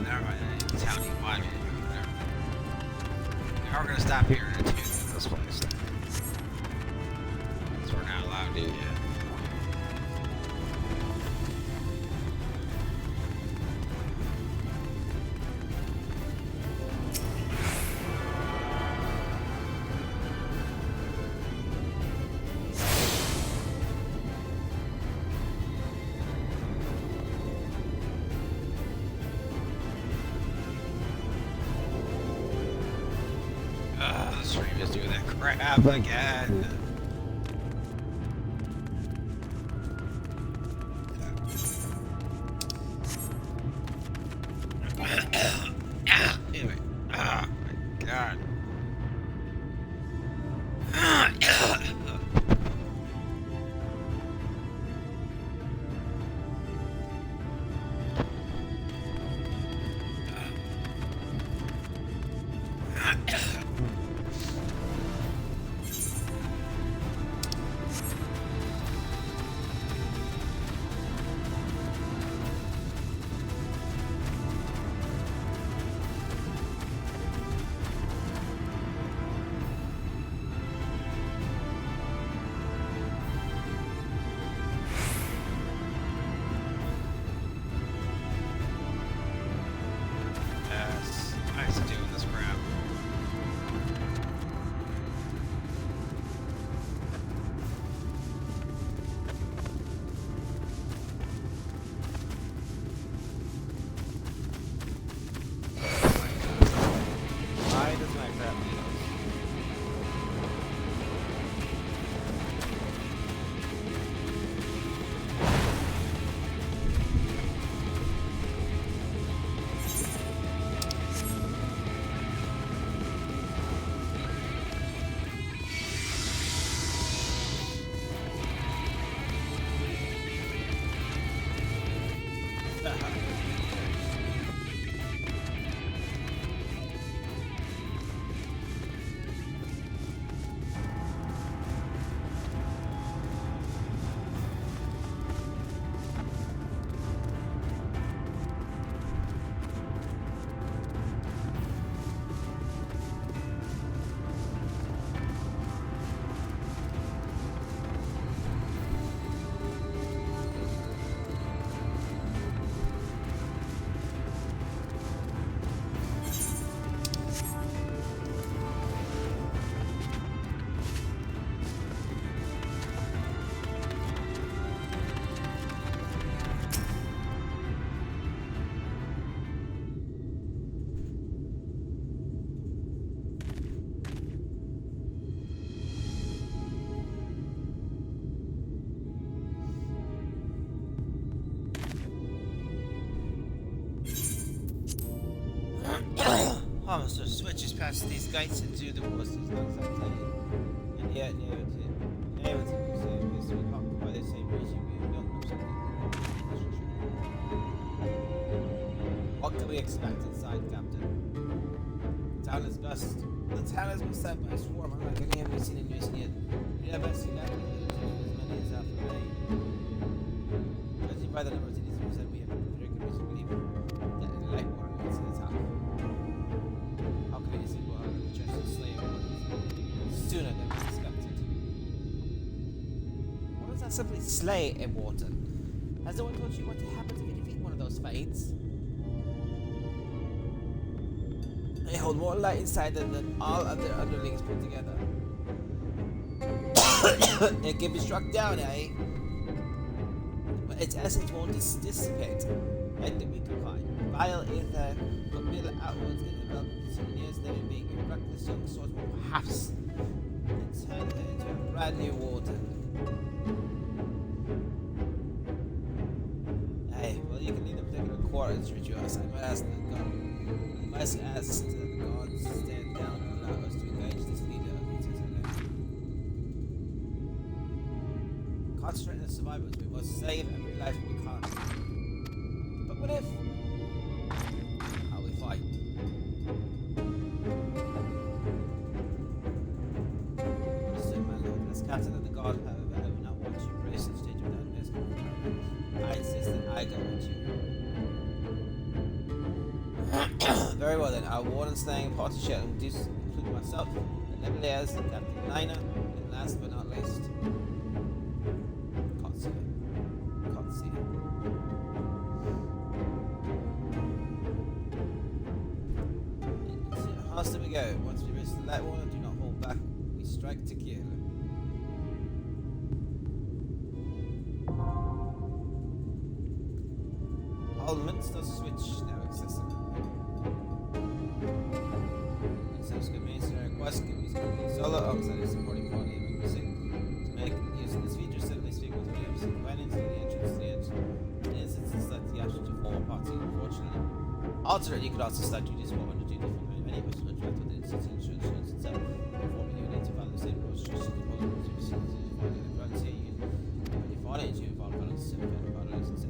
never mind. Town you want me to go there. Now we're gonna stop here and take this place. Because we're not allowed to yet. The stream is doing that crap again. Anyway, oh my god. Nice to doing this crap. Why does my crap need us? Almost switches past these gates into the woods. It's not something. And yet, everything you say is to be conquered by the same region we have built something. What can we expect inside, Captain? The town is best. The town has been set by a swarm, unlike any we've seen in years yet. We have best seen that. by the number of cities we have very good reason to believe that the light water limits an attack. How can it easily go out of the chest to slay everyone sooner than we expected? What does that simply slay a Warden? Has no one told you what happens if you defeat one of those fights? They hold more light inside them than all of their underlings put together. It can be struck down, eh? But its essence won't dissipate like the weaker kind. Vile ether will build outwards in the velvet souvenirs, never being a reckless young sword will perhaps turn her into a brand new Warden. Hey, well, you can lead a particular quarters rituals. I might ask the god. I must ask that the gods stand down and allow us to engage this leader of Eaters alone. Concentrate on the survivors. We must save every life we can. But what if? How we fight? Understood, my lord. As captain of the guard, however, I will not want you to brace the stage without an escort. I insist that I go with you. Very well then, our warden staying party share including myself, the Nebulas, Captain Nina, and last but not least, Katsiya. How's we go? Once we reach the light water, do not hold back. We strike to kill. All Minster switch now accessible. Subsequent mainstream request can be solo alongside a supporting quality of music. To make using this feature, simply speak with the MC combining to the entrance to the edge. In instances that the option to form a party, unfortunately. Alternately, you could also start duties for one or two different many of us will interact with the instance insurance itself. Informing you need to follow the same rules, just as the proposal to receive the following the front here. When you fall into you, follow the same pattern instead.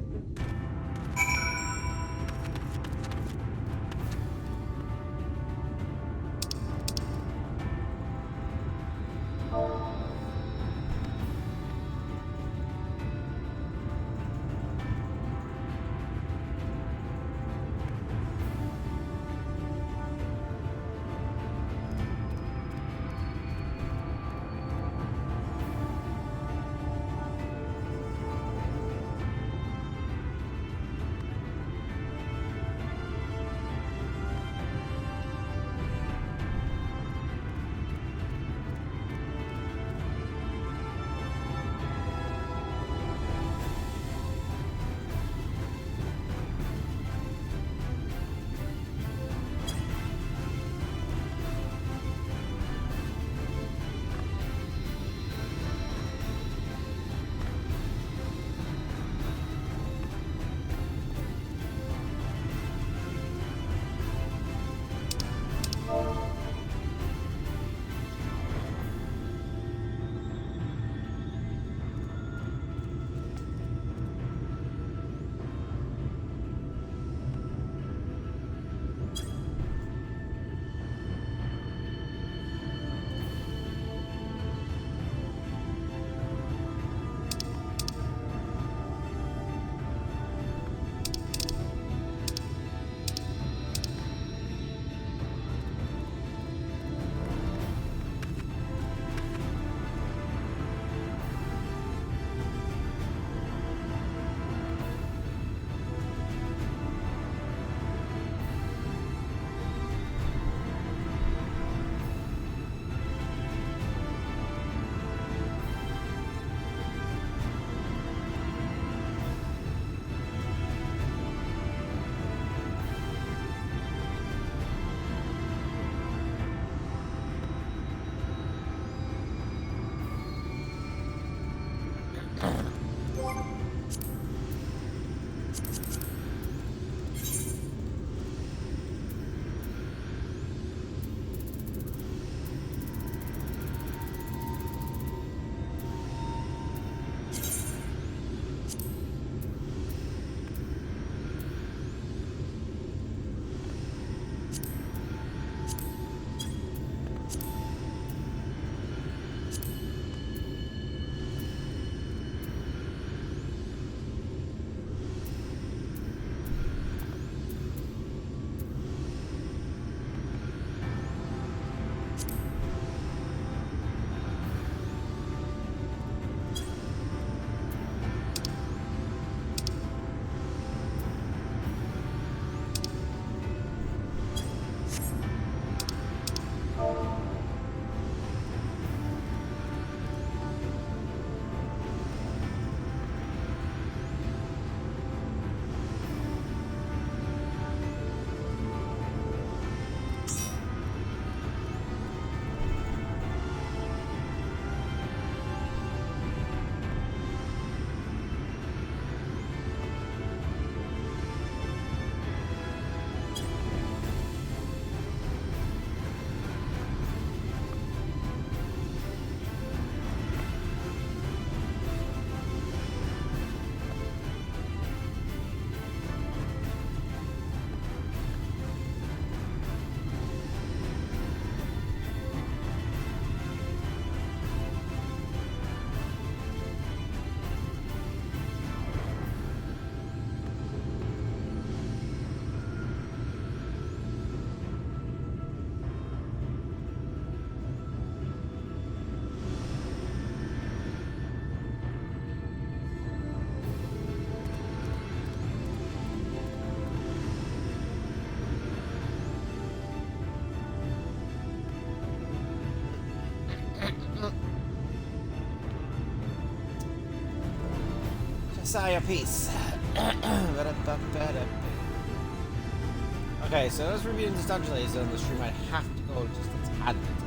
sigh of peace. Okay, so as reviewing this dungeon laser on the stream, I have to go just a tad bit.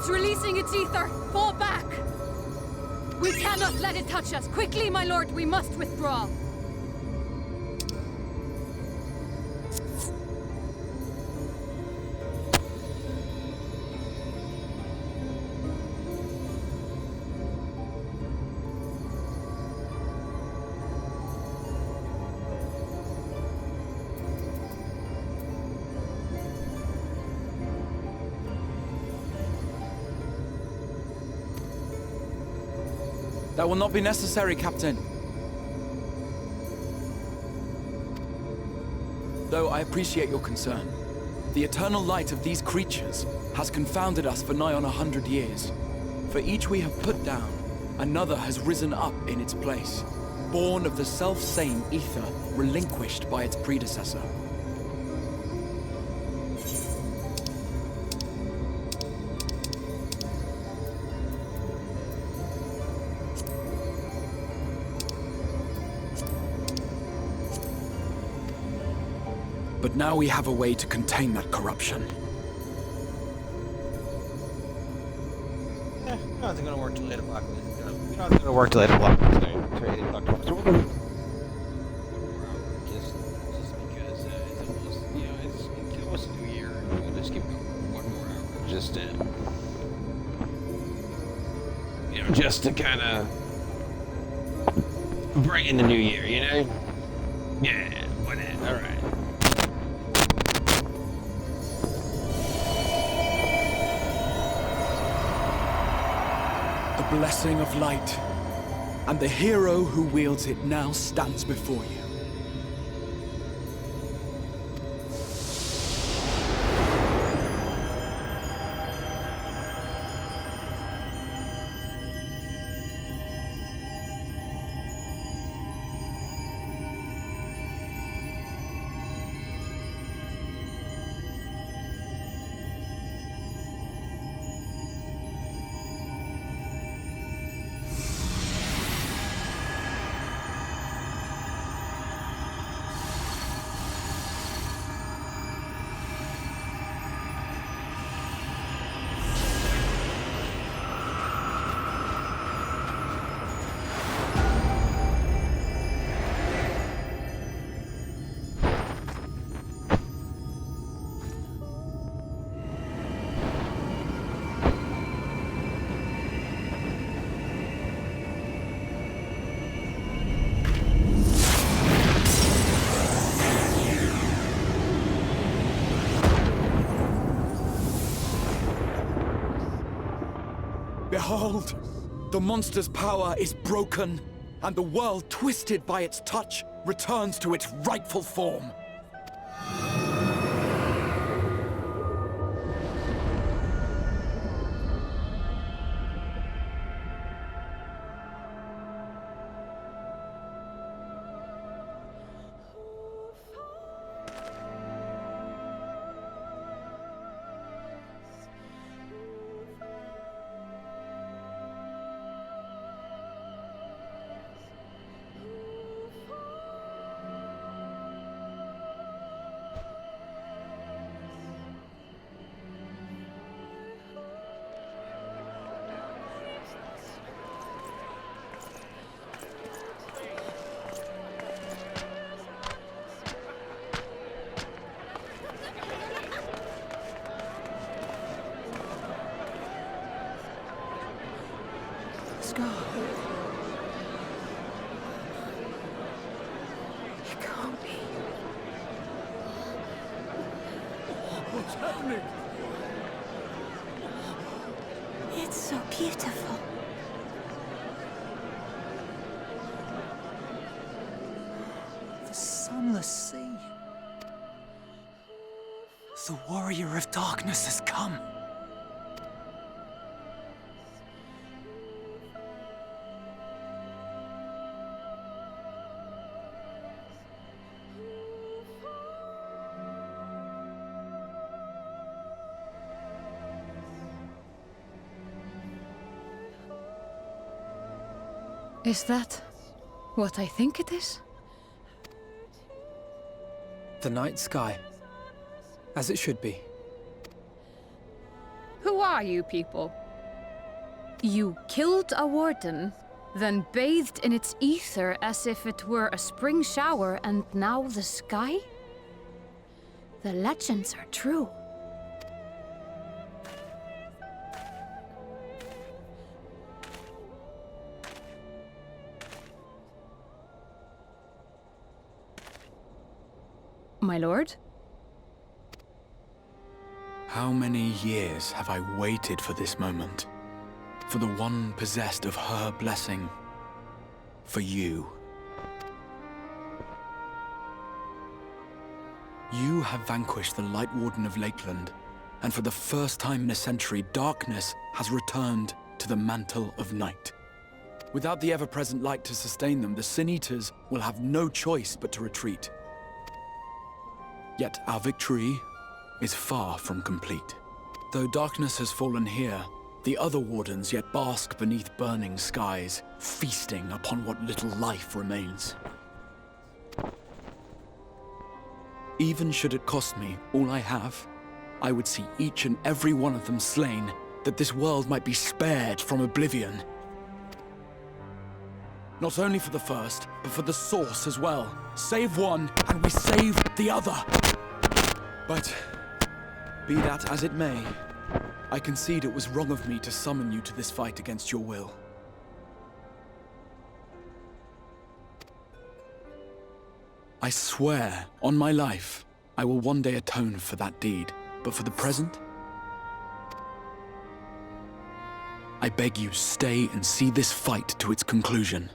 It's releasing its ether! Fall back! We cannot let it touch us! Quickly, my lord, we must withdraw! That will not be necessary, Captain. Though I appreciate your concern, the eternal light of these creatures has confounded us for nigh on 100 years. For each we have put down, another has risen up in its place, born of the self-same ether relinquished by its predecessor. But now we have a way to contain that corruption. Yeah, you know it's gonna work till 8 o'clock. You know it's gonna work till 8 o'clock. Till 8 o'clock. Just because it's almost, you know, it's almost a new year. We'll just keep going 1 more hour. Just to, you know, just to kind of bring in the new year, you know? Yeah, whatever. All right. The blessing of light, and the hero who wields it now stands before you. Behold, the monster's power is broken, and the world, twisted by its touch, returns to its rightful form. Scar. It can't be. What's happening? It's so beautiful. The sunless sea. The warrior of darkness has come. Is that what I think it is? The night sky. As it should be. Who are you people? You killed a warden, then bathed in its ether as if it were a spring shower, and now the sky? The legends are true. My lord? How many years have I waited for this moment? For the one possessed of her blessing. For you. You have vanquished the Light Warden of Lakeland, and for the first time in a century, darkness has returned to the mantle of night. Without the ever-present light to sustain them, the Sin Eaters will have no choice but to retreat. Yet our victory is far from complete. Though darkness has fallen here, the other wardens yet bask beneath burning skies, feasting upon what little life remains. Even should it cost me all I have, I would see each and every one of them slain, that this world might be spared from oblivion. Not only for the first, but for the source as well. Save one, and we save the other. But, be that as it may, I concede it was wrong of me to summon you to this fight against your will. I swear, on my life, I will one day atone for that deed. But for the present, I beg you, stay and see this fight to its conclusion.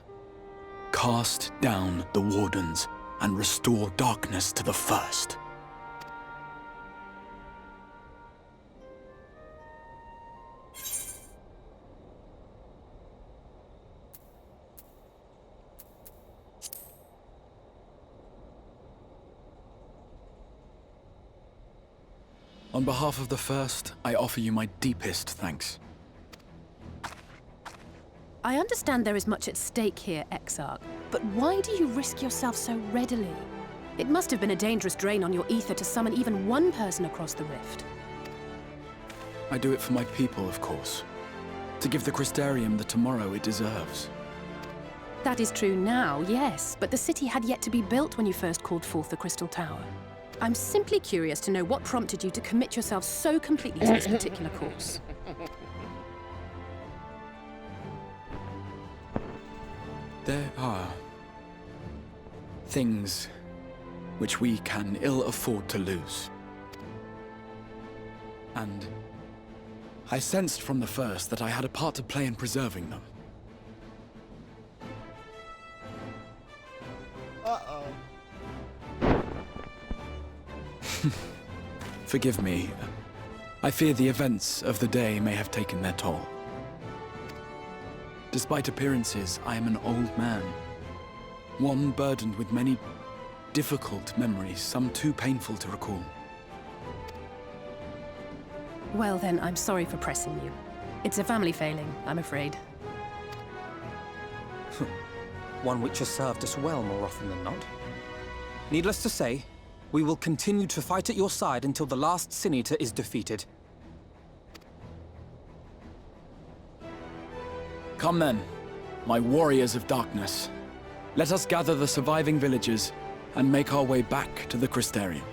Cast down the Wardens and restore darkness to the first. On behalf of the First, I offer you my deepest thanks. I understand there is much at stake here, Exarch, but why do you risk yourself so readily? It must have been a dangerous drain on your ether to summon even one person across the rift. I do it for my people, of course. To give the Crystarium the tomorrow it deserves. That is true now, yes, but the city had yet to be built when you first called forth the Crystal Tower. I'm simply curious to know what prompted you to commit yourself so completely to this particular course. There are things which we can ill afford to lose. And I sensed from the first that I had a part to play in preserving them. Uh-oh. Forgive me. I fear the events of the day may have taken their toll. Despite appearances, I am an old man. One burdened with many difficult memories, some too painful to recall. Well then, I'm sorry for pressing you. It's a family failing, I'm afraid. One which has served us well more often than not. Needless to say, we will continue to fight at your side until the last Sin Eater is defeated. Come then, my warriors of darkness. Let us gather the surviving villagers and make our way back to the Crystarium.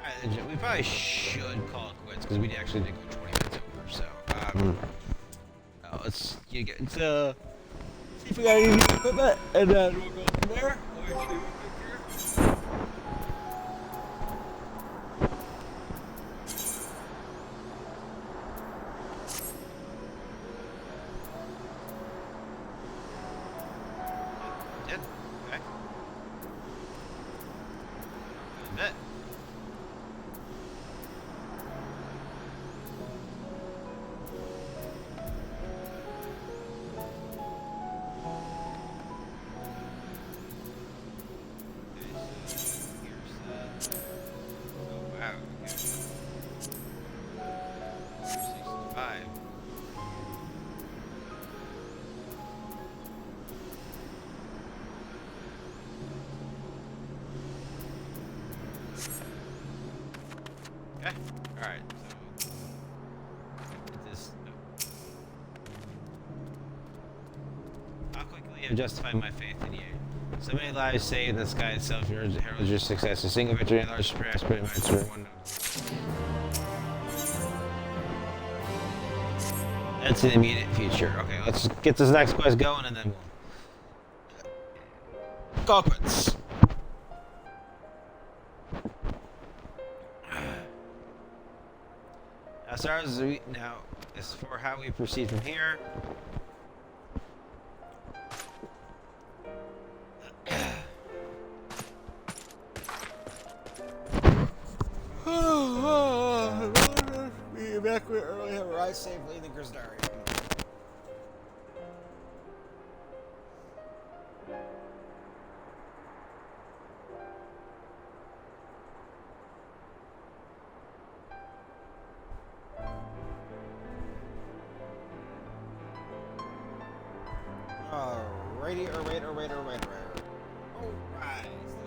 Alright, we probably should call it quits because we actually did go 20 minutes over. So, let's see if we got any equipment, and then we'll go from there. Did. Okay. That. have justified my faith in you. So many lives saved in the sky itself heralds your success. A single victory in large prayers pretty much for one. That's in the immediate future. Okay, let's get this next quest going and then we'll go quits. Now, as for how we proceed from here. We evacuate early, have arrived safely in the Grizdari. Alrighty, alright. Alright. The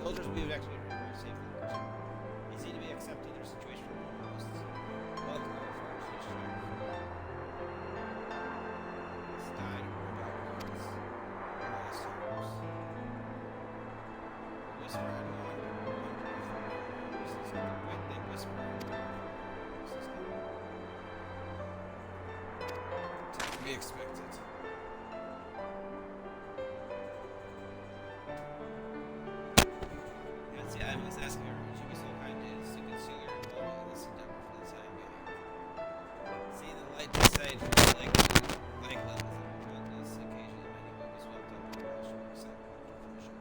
villagers will be evacuated very safely. They seem to be accepting their situation for the most. Welcome to our station. It's died about words. Last years. Whisper and this is what they whisper. To be expected. I must ask her, would you be so kind as to conceal your involvement in this endeavor for the time being? See the light decide from the lake levels on this occasion, many will be swept up in rush or accept confusion.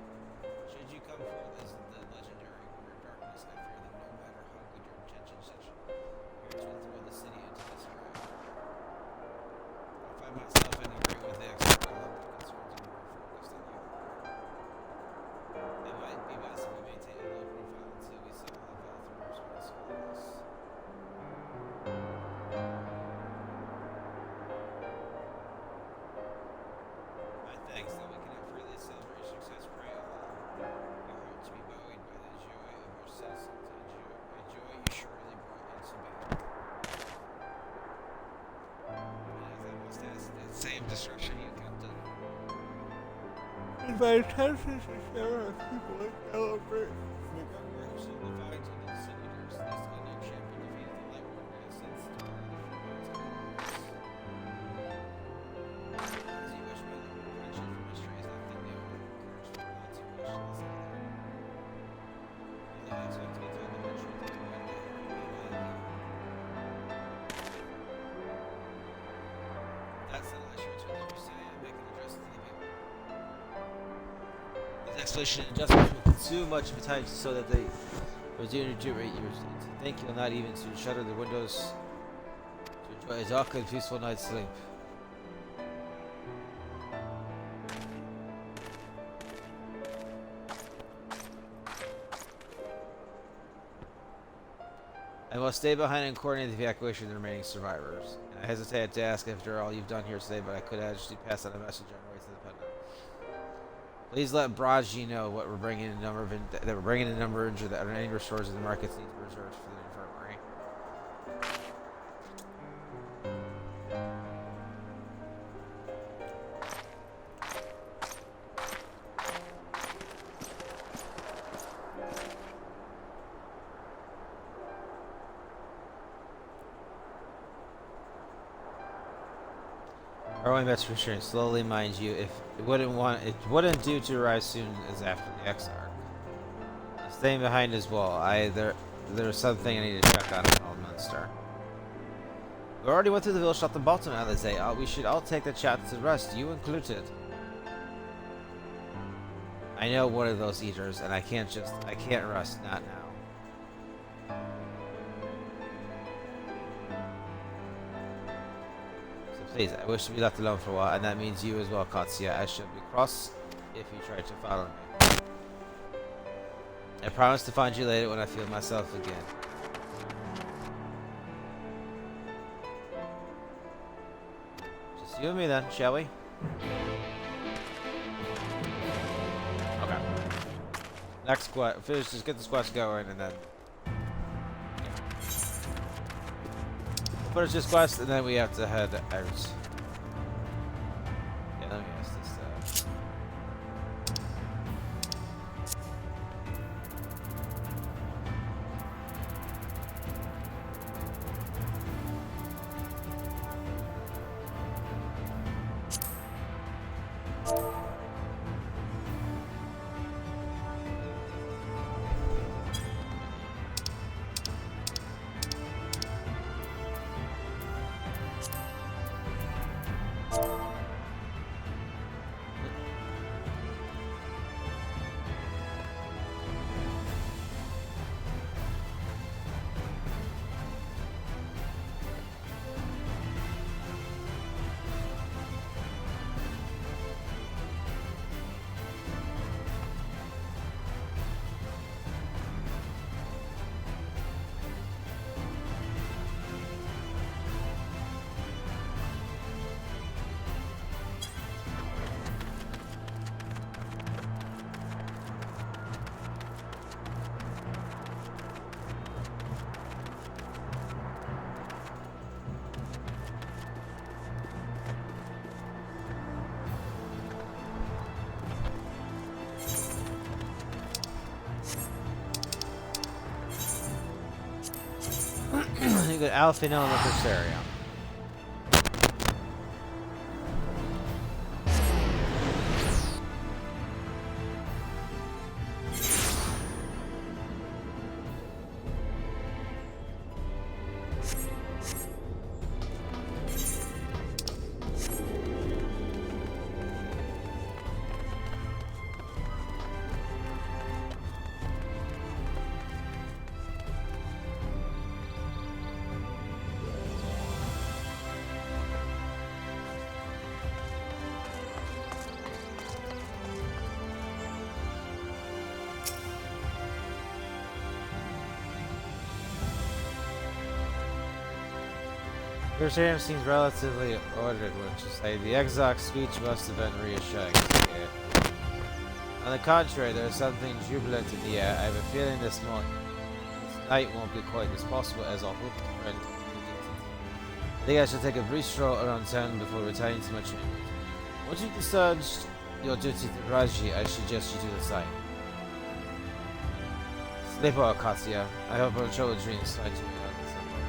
Should you come forth as the legendary warrior darkness, I fear that no matter how good your intentions, such spirits will throw the city into disarray. I find myself in agreement with the expert concerns and more focused on you. It might be best if we maintain a low profile until we saw how Valthor's was on us. My thanks that we cannot freely celebrate your success, pray Allah. Your heart to be buoyed by the joy of your citizens, a joy you surely brought into being. And as I must ask, that same destruction you kept in. And my intention is to share our people and celebrate. The Gunbreaker soon defied to the senators. This unknown champion defeated the Lightborn Renaissance to part of the As you wish, my lord, friendship from mystery is not the new. Courage for not too much to listen there. Although I expect to be told the whole truth in one day, that's the last return that you say and make an address to the people. These explanation and adjustments will consume much of the time so that they resume to rate yours. To think you'll not even to shutter the windows to enjoy a dark and peaceful night's sleep. I must stay behind and coordinate the evacuation of the remaining survivors. And I hesitated to ask after all you've done here today, but I could actually pass on a message on the way to the Pendant. Please let Braji know what we're bringing a number of that we're bringing a number of injured that are any stores in the markets needs reserved for the infirmary. Our only best for sure, slowly, mind you, if it wouldn't do to arrive soon as after the Exarch. I'm staying behind as well. There's something I need to check on in Munster. We already went through the village at the bottom of the day. We should all take the chance to rest, you included. I know one of those eaters, and I can't rest, not now. Please, I wish to be left alone for a while, and that means you as well, Katsiya. I shall be cross if you try to follow me. I promise to find you later when I feel myself again. Just you and me then, shall we? Okay. Next squad. Just get the squads going, and then... Finish this quest, and then we have to head out. Yeah, let me ask this. Any good Alfino in the first area? Your stream seems relatively ordered, wouldn't you say? The exoc's speech must have been reassuring. Okay. On the contrary, there is something jubilant in the air. I have a feeling this night won't be quite as possible as I hoped for. I think I should take a brief stroll around town before returning to my chamber. Once you've discharged your duty to Raji, I suggest you do the same. Sleep well, Katsiya. I hope our troubled dreams find you around this sunrise.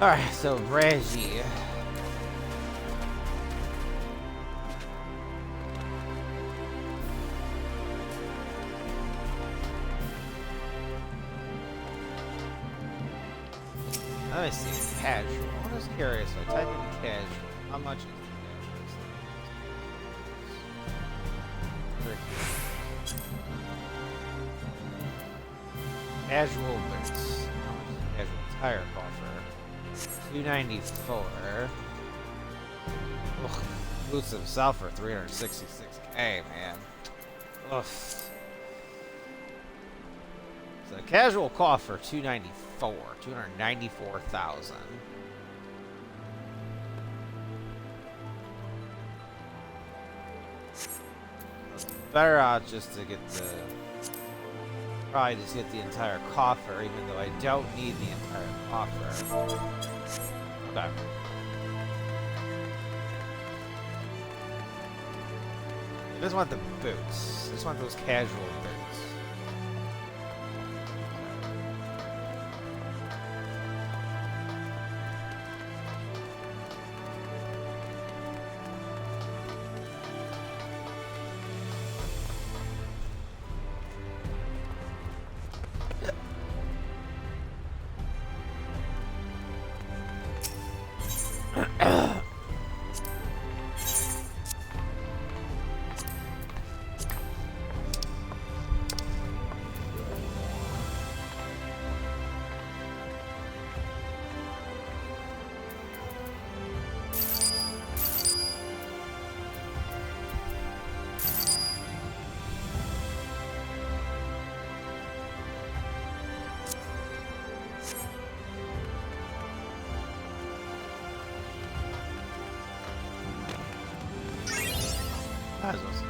Alright, so Reggie. Let me see, casual. I'm just curious. I type in casual. How much is casual boots? How much is casual tire coffer? 294. Ugh, boots themselves for 366k, man. Ugh. So casual coffer 294, 294,000. Better out just to get the, probably just get the entire coffer, even though I don't need the entire coffer. Okay. I just want the boots. I just want those casual boots. That was awesome.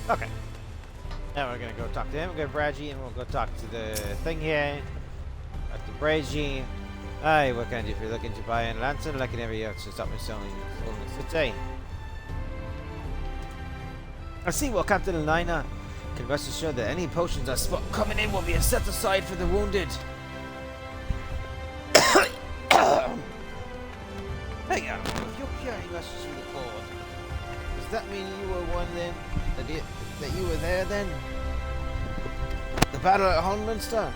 Okay. Now we're gonna go talk to him, we'll go to Bragy, and we'll go talk to the thing here. Talk to Bragy. Aye, what can I do if you're looking to buy a lantern like in every other to stop me selling in the city? I see what Captain Lina can rest assured that any potions I spot coming in will be set aside for the wounded. Hang on, if you're carrying messages through the cord, does that mean you were one then? That you were there then? The battle at Holminster?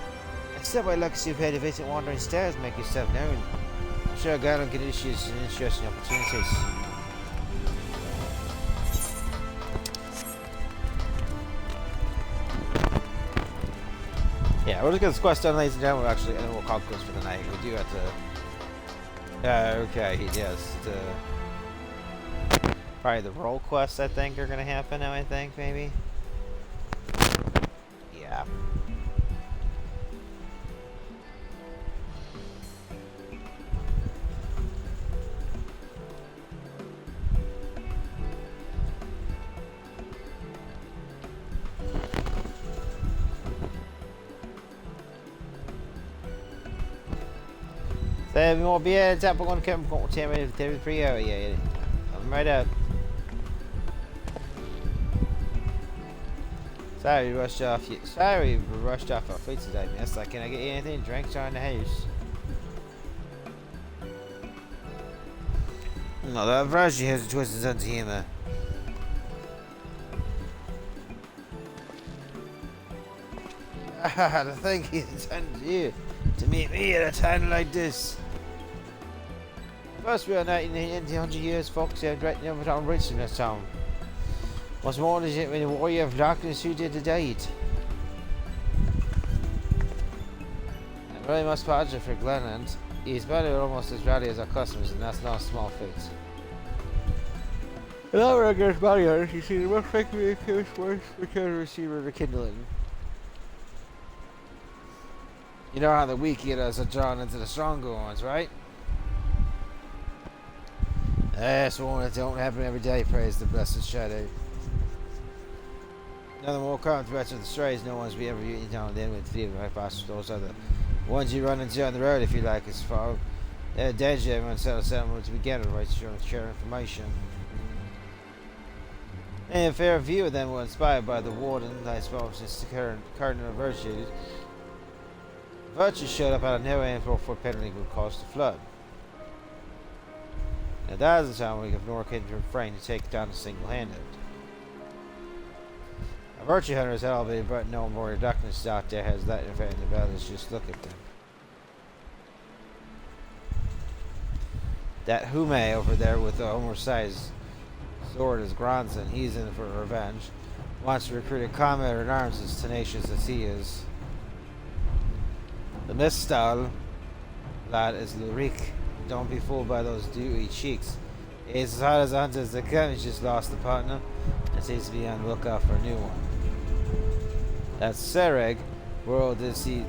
Except by luck you've had a visit wandering stairs, make yourself known. I'm sure Garland can issue some interesting opportunities. Yeah, we'll just get this quest done, ladies and gentlemen, actually, and then we'll call quits for the night. We do have to... okay, yes. Probably the role quests, I think, are going to happen now, I think, maybe? Yeah. Så vi må be til på grunn av TV3 yeah. I'm right up. Sorry we rushed off our fleet today, miss. Like, can I get you anything? Drinks are in the house. No, that Vraji has a twisted sense of humor. To think he intended you to meet me at a time like this. First we are 100 years, folks have directly over town rich in this town. What's more is it when the warrior of darkness who did the deed? I really must apologize for Glenland. He's better almost as rowdy as our customers, and that's not a small feat. In other against body artists, you see the most likely accused voice return to receiver the kindling. You know how the weak healers are drawn into the stronger ones, right? That's one that don't happen every day, praise the blessed Shadow. Another more common threats are the strays no one's be ever eaten down then with fever hypothesis. Those are the ones you run into on the road if you like as far. They're danger everyone settles down to begin with, right? Share information. And a fair view of them were inspired by the warden, I suppose, since the cardinal virtues. Virtues showed up out of nowhere and for penalty would cause the flood. Now that is the time we have nor can refrain to take it down single-handed. A virtue hunter is elevated, but no more darkness out there has that effect in the battles. Just look at them. That Hume over there with the oversized sword is Gronson. He's in for revenge. Wants to recruit a comrade in arms as tenacious as he is. The Mistal lad is Lurik. Don't be fooled by those dewy cheeks. He's as hot as hunters that come. He's just lost a partner and seems to be on the lookout for a new one. That's Sereg. World is he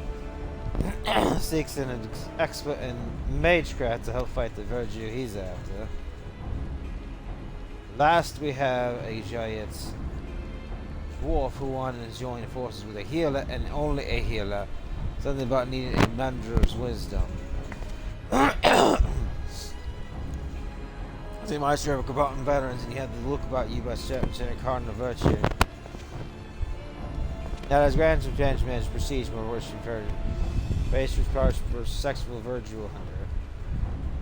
seeks an expert in magecraft to help fight the virtue he's after. Last we have a giant dwarf who wanted to join forces with a healer and only a healer. Something about needing a mentor's wisdom. The master of combatant veterans, and he had the look about you by Lieutenant Cardinal Virtue. Now, as Grand Benjamin proceeds more worship further, base recharge for sexual virtual hunter.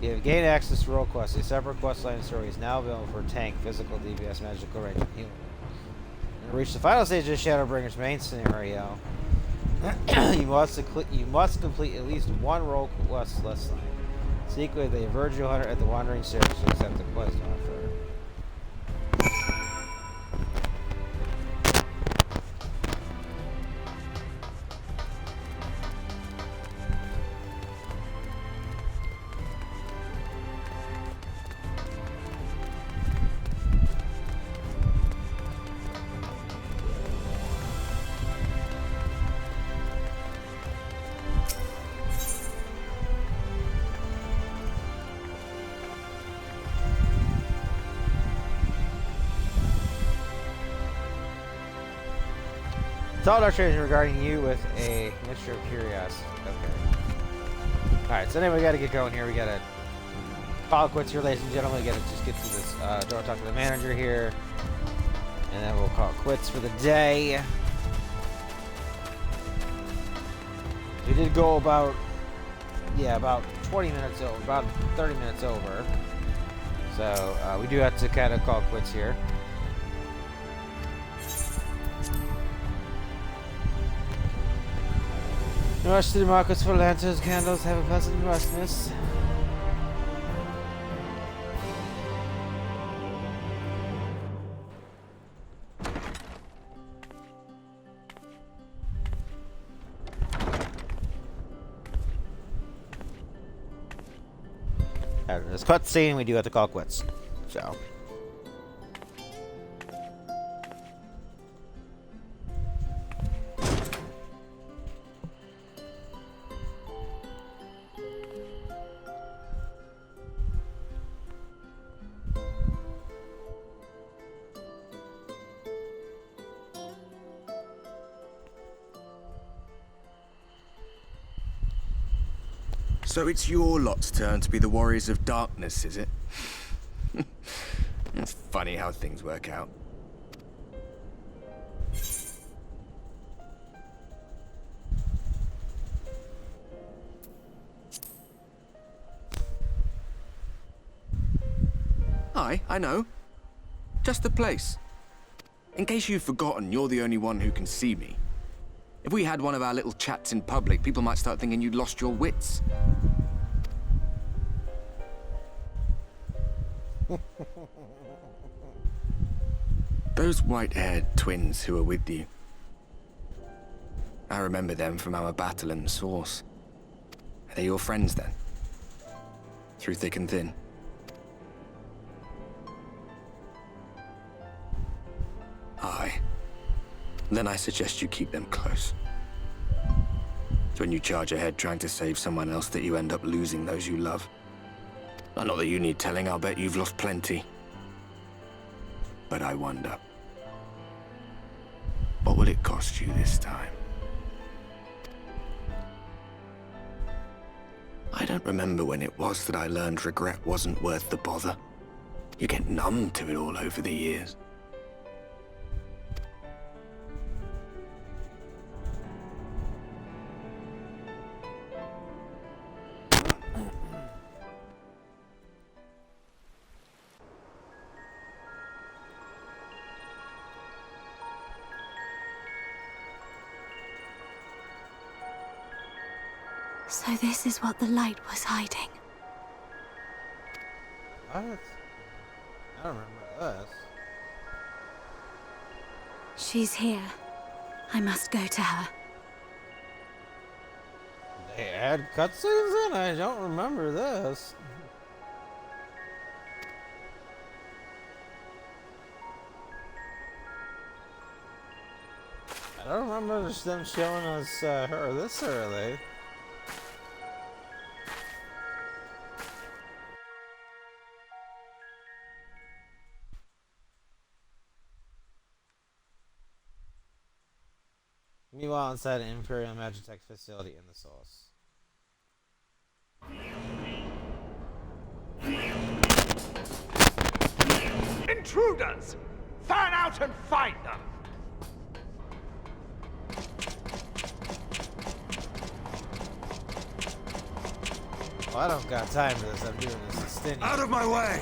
You have gained access to role quests. A separate quest line story is now available for tank, physical DPS, magical range, and healing. And reach the final stage of the Shadowbringers main scenario. you must complete at least one role quest less line. Seek with a virtual hunter at the Wandering Series to accept the quest offer. Solved our tradition regarding you with a mixture of curiosity. Okay. Alright, so anyway, we gotta get going here. We gotta call quits here, ladies and gentlemen. We gotta just get through this door, talk to the manager here. And then we'll call quits for the day. We did go about 20 minutes over, about 30 minutes over. So we do have to kind of call quits here. No rush to the markets for lanterns, candles. Have a pleasant rest, miss. After this cutscene, we do have to call quits. So. So it's your lot's turn to be the Warriors of Darkness, is it? It's funny how things work out. Aye, I know. Just the place. In case you've forgotten, you're the only one who can see me. If we had one of our little chats in public, people might start thinking you'd lost your wits. Those white-haired twins who are with you. I remember them from our battle in the Source. Are they your friends then? Through thick and thin? then I suggest you keep them close. It's when you charge ahead trying to save someone else that you end up losing those you love. Not that you need telling, I'll bet you've lost plenty. But I wonder, what will it cost you this time? I don't remember when it was that I learned regret wasn't worth the bother. You get numb to it all over the years. So this is what the light was hiding. What? I don't remember this. She's here. I must go to her. They add cutscenes in? I don't remember this. I don't remember them showing us her this early. Meanwhile, inside an Imperial Magitech facility in the Source. Intruders! Fan out and find them! Well, I don't got time for this. I'm doing this extended. Out of my way!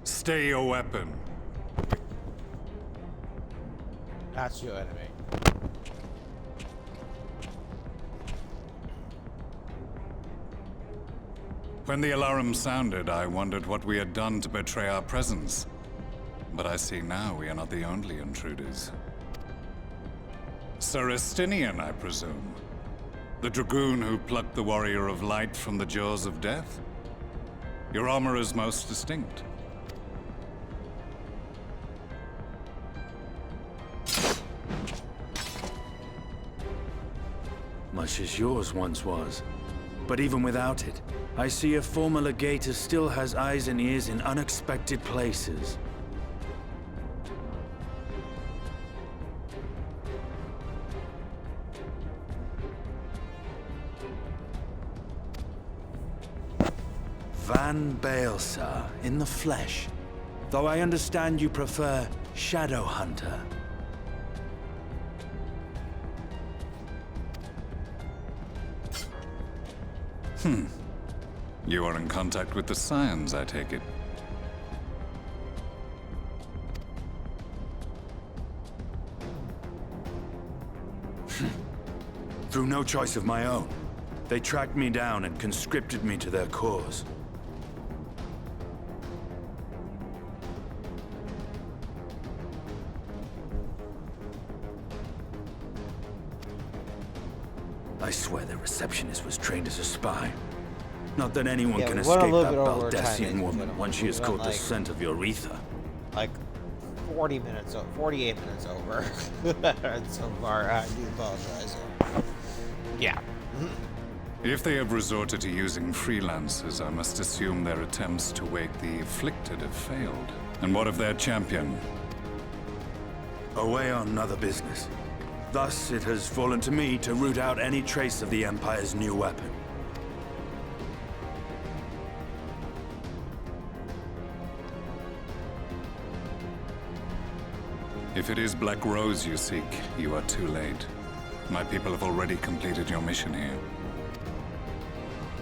Stay your weapon. That's your enemy. When the alarm sounded, I wondered what we had done to betray our presence. But I see now we are not the only intruders. Sir Estinian, I presume. The dragoon who plucked the Warrior of Light from the jaws of death? Your armor is most distinct. Much as yours once was. But even without it, I see a former legator still has eyes and ears in unexpected places. Van Baelsar, in the flesh. Though I understand you prefer Shadow Hunter. You are in contact with the Scions, I take it. Through no choice of my own. They tracked me down and conscripted me to their cause. I swear the receptionist was trained as a spy. Not that anyone can escape that Baldessian woman once she has caught the scent of your ether. Like 48 minutes over so far. I do apologize. Yeah. If they have resorted to using freelancers, I must assume their attempts to wake the afflicted have failed. And what of their champion? Away on other business. Thus, it has fallen to me to root out any trace of the Empire's new weapon. If it is Black Rose you seek, you are too late. My people have already completed your mission here.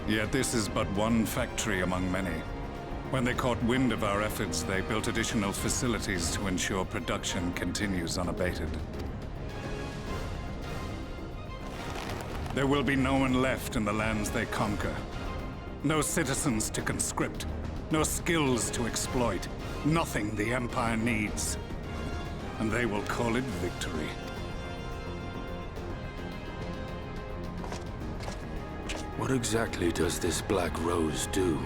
Yet this is but one factory among many. When they caught wind of our efforts, they built additional facilities to ensure production continues unabated. There will be no one left in the lands they conquer. No citizens to conscript. No skills to exploit. Nothing the Empire needs. And they will call it victory. What exactly does this Black Rose do?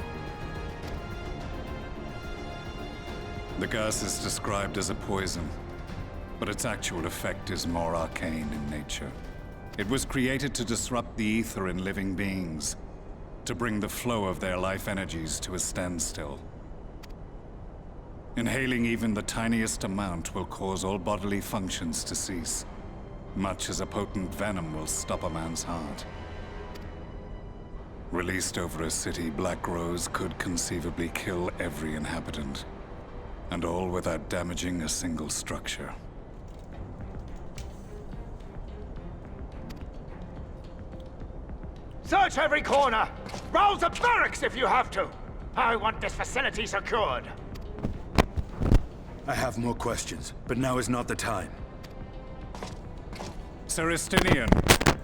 The gas is described as a poison, but its actual effect is more arcane in nature. It was created to disrupt the ether in living beings, to bring the flow of their life energies to a standstill. Inhaling even the tiniest amount will cause all bodily functions to cease, much as a potent venom will stop a man's heart. Released over a city, Black Rose could conceivably kill every inhabitant, and all without damaging a single structure. Search every corner! Rouse the barracks if you have to! I want this facility secured! I have more questions, but now is not the time. Sir Estinian,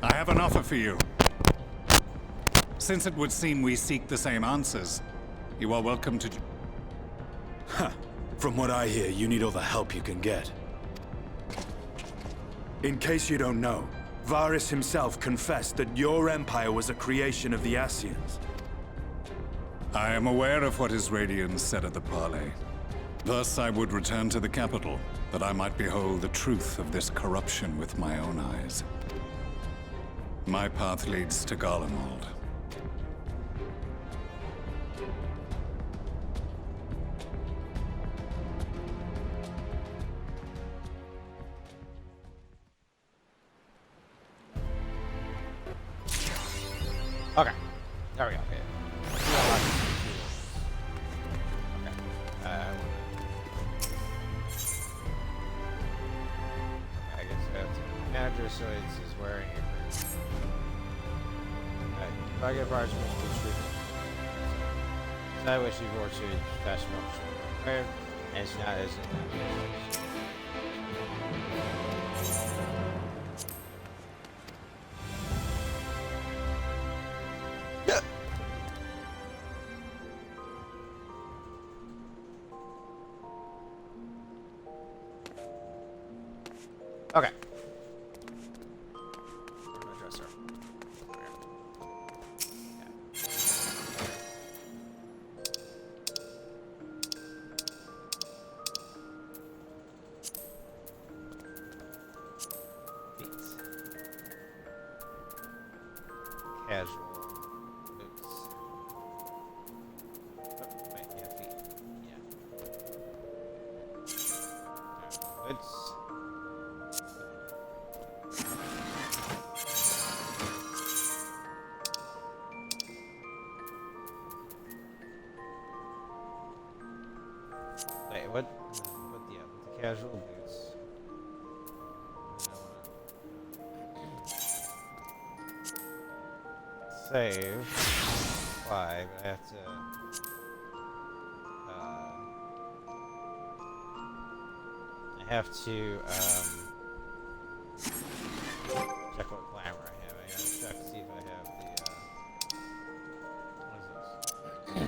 I have an offer for you. Since it would seem we seek the same answers, you are welcome to... From what I hear, you need all the help you can get. In case you don't know, Varys himself confessed that your empire was a creation of the Ascians. I am aware of what his Radiance said at the parley. Thus, I would return to the capital, that I might behold the truth of this corruption with my own eyes. My path leads to Garlemald. Okay, there we go. Okay. I guess that's manager, so he's wearing it. Target bars with the treatment. So I wish you were to fashion up and it's not as okay. My dresser. Feet. Casual boots. Oh, wait, yeah, feet. Yeah. Boots. Wait, what? Yeah, the casual boots. Save. Why? But I have to. I have to check what glamour I have. I gotta check to see if I have the. What is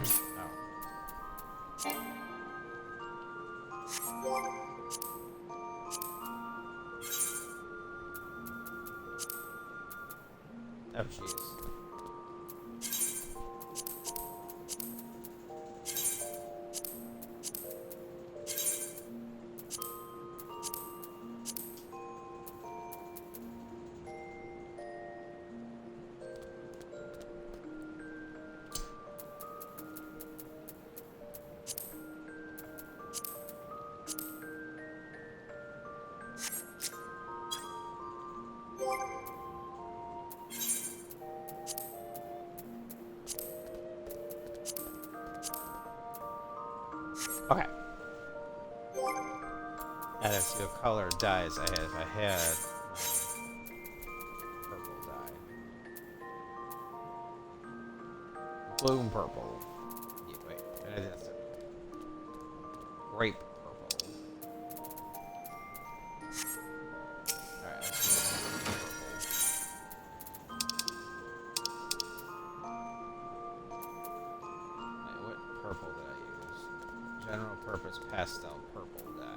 this? Oh. Oh, jeez. Okay. And let's see what color dyes I had. If I had purple dye. Bloom purple. Yeah, wait. That's it. Grape purple. Alright, let's see. Wait, what purple did I use? General purpose pastel purple dye.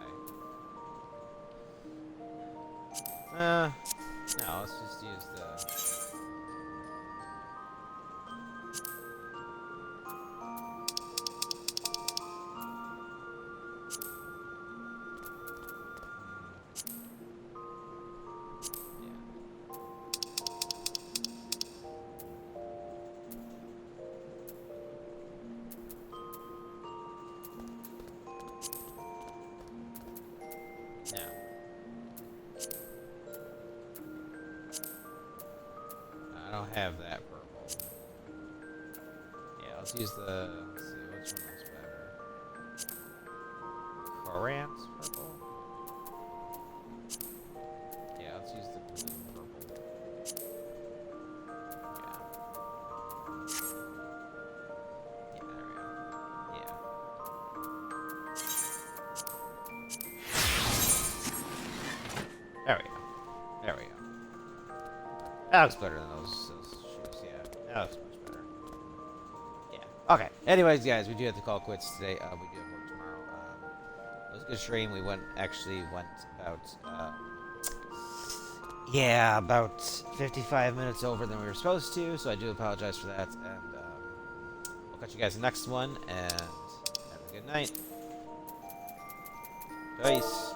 No, let's just use the... I'll have that purple. Yeah, let's use the... Let's see, which one looks better? Corant's purple? Yeah, let's use the blue and purple. Yeah. Yeah, there we go. Yeah. There we go. There we go. That looks better than those shoes, yeah. That looks much better. Yeah. Okay. Anyways, guys, we do have to call quits today. We do have work tomorrow. It was a good stream. We actually went about, yeah, about 55 minutes over than we were supposed to, so I do apologize for that. And we'll catch you guys in the next one, and have a good night. Peace.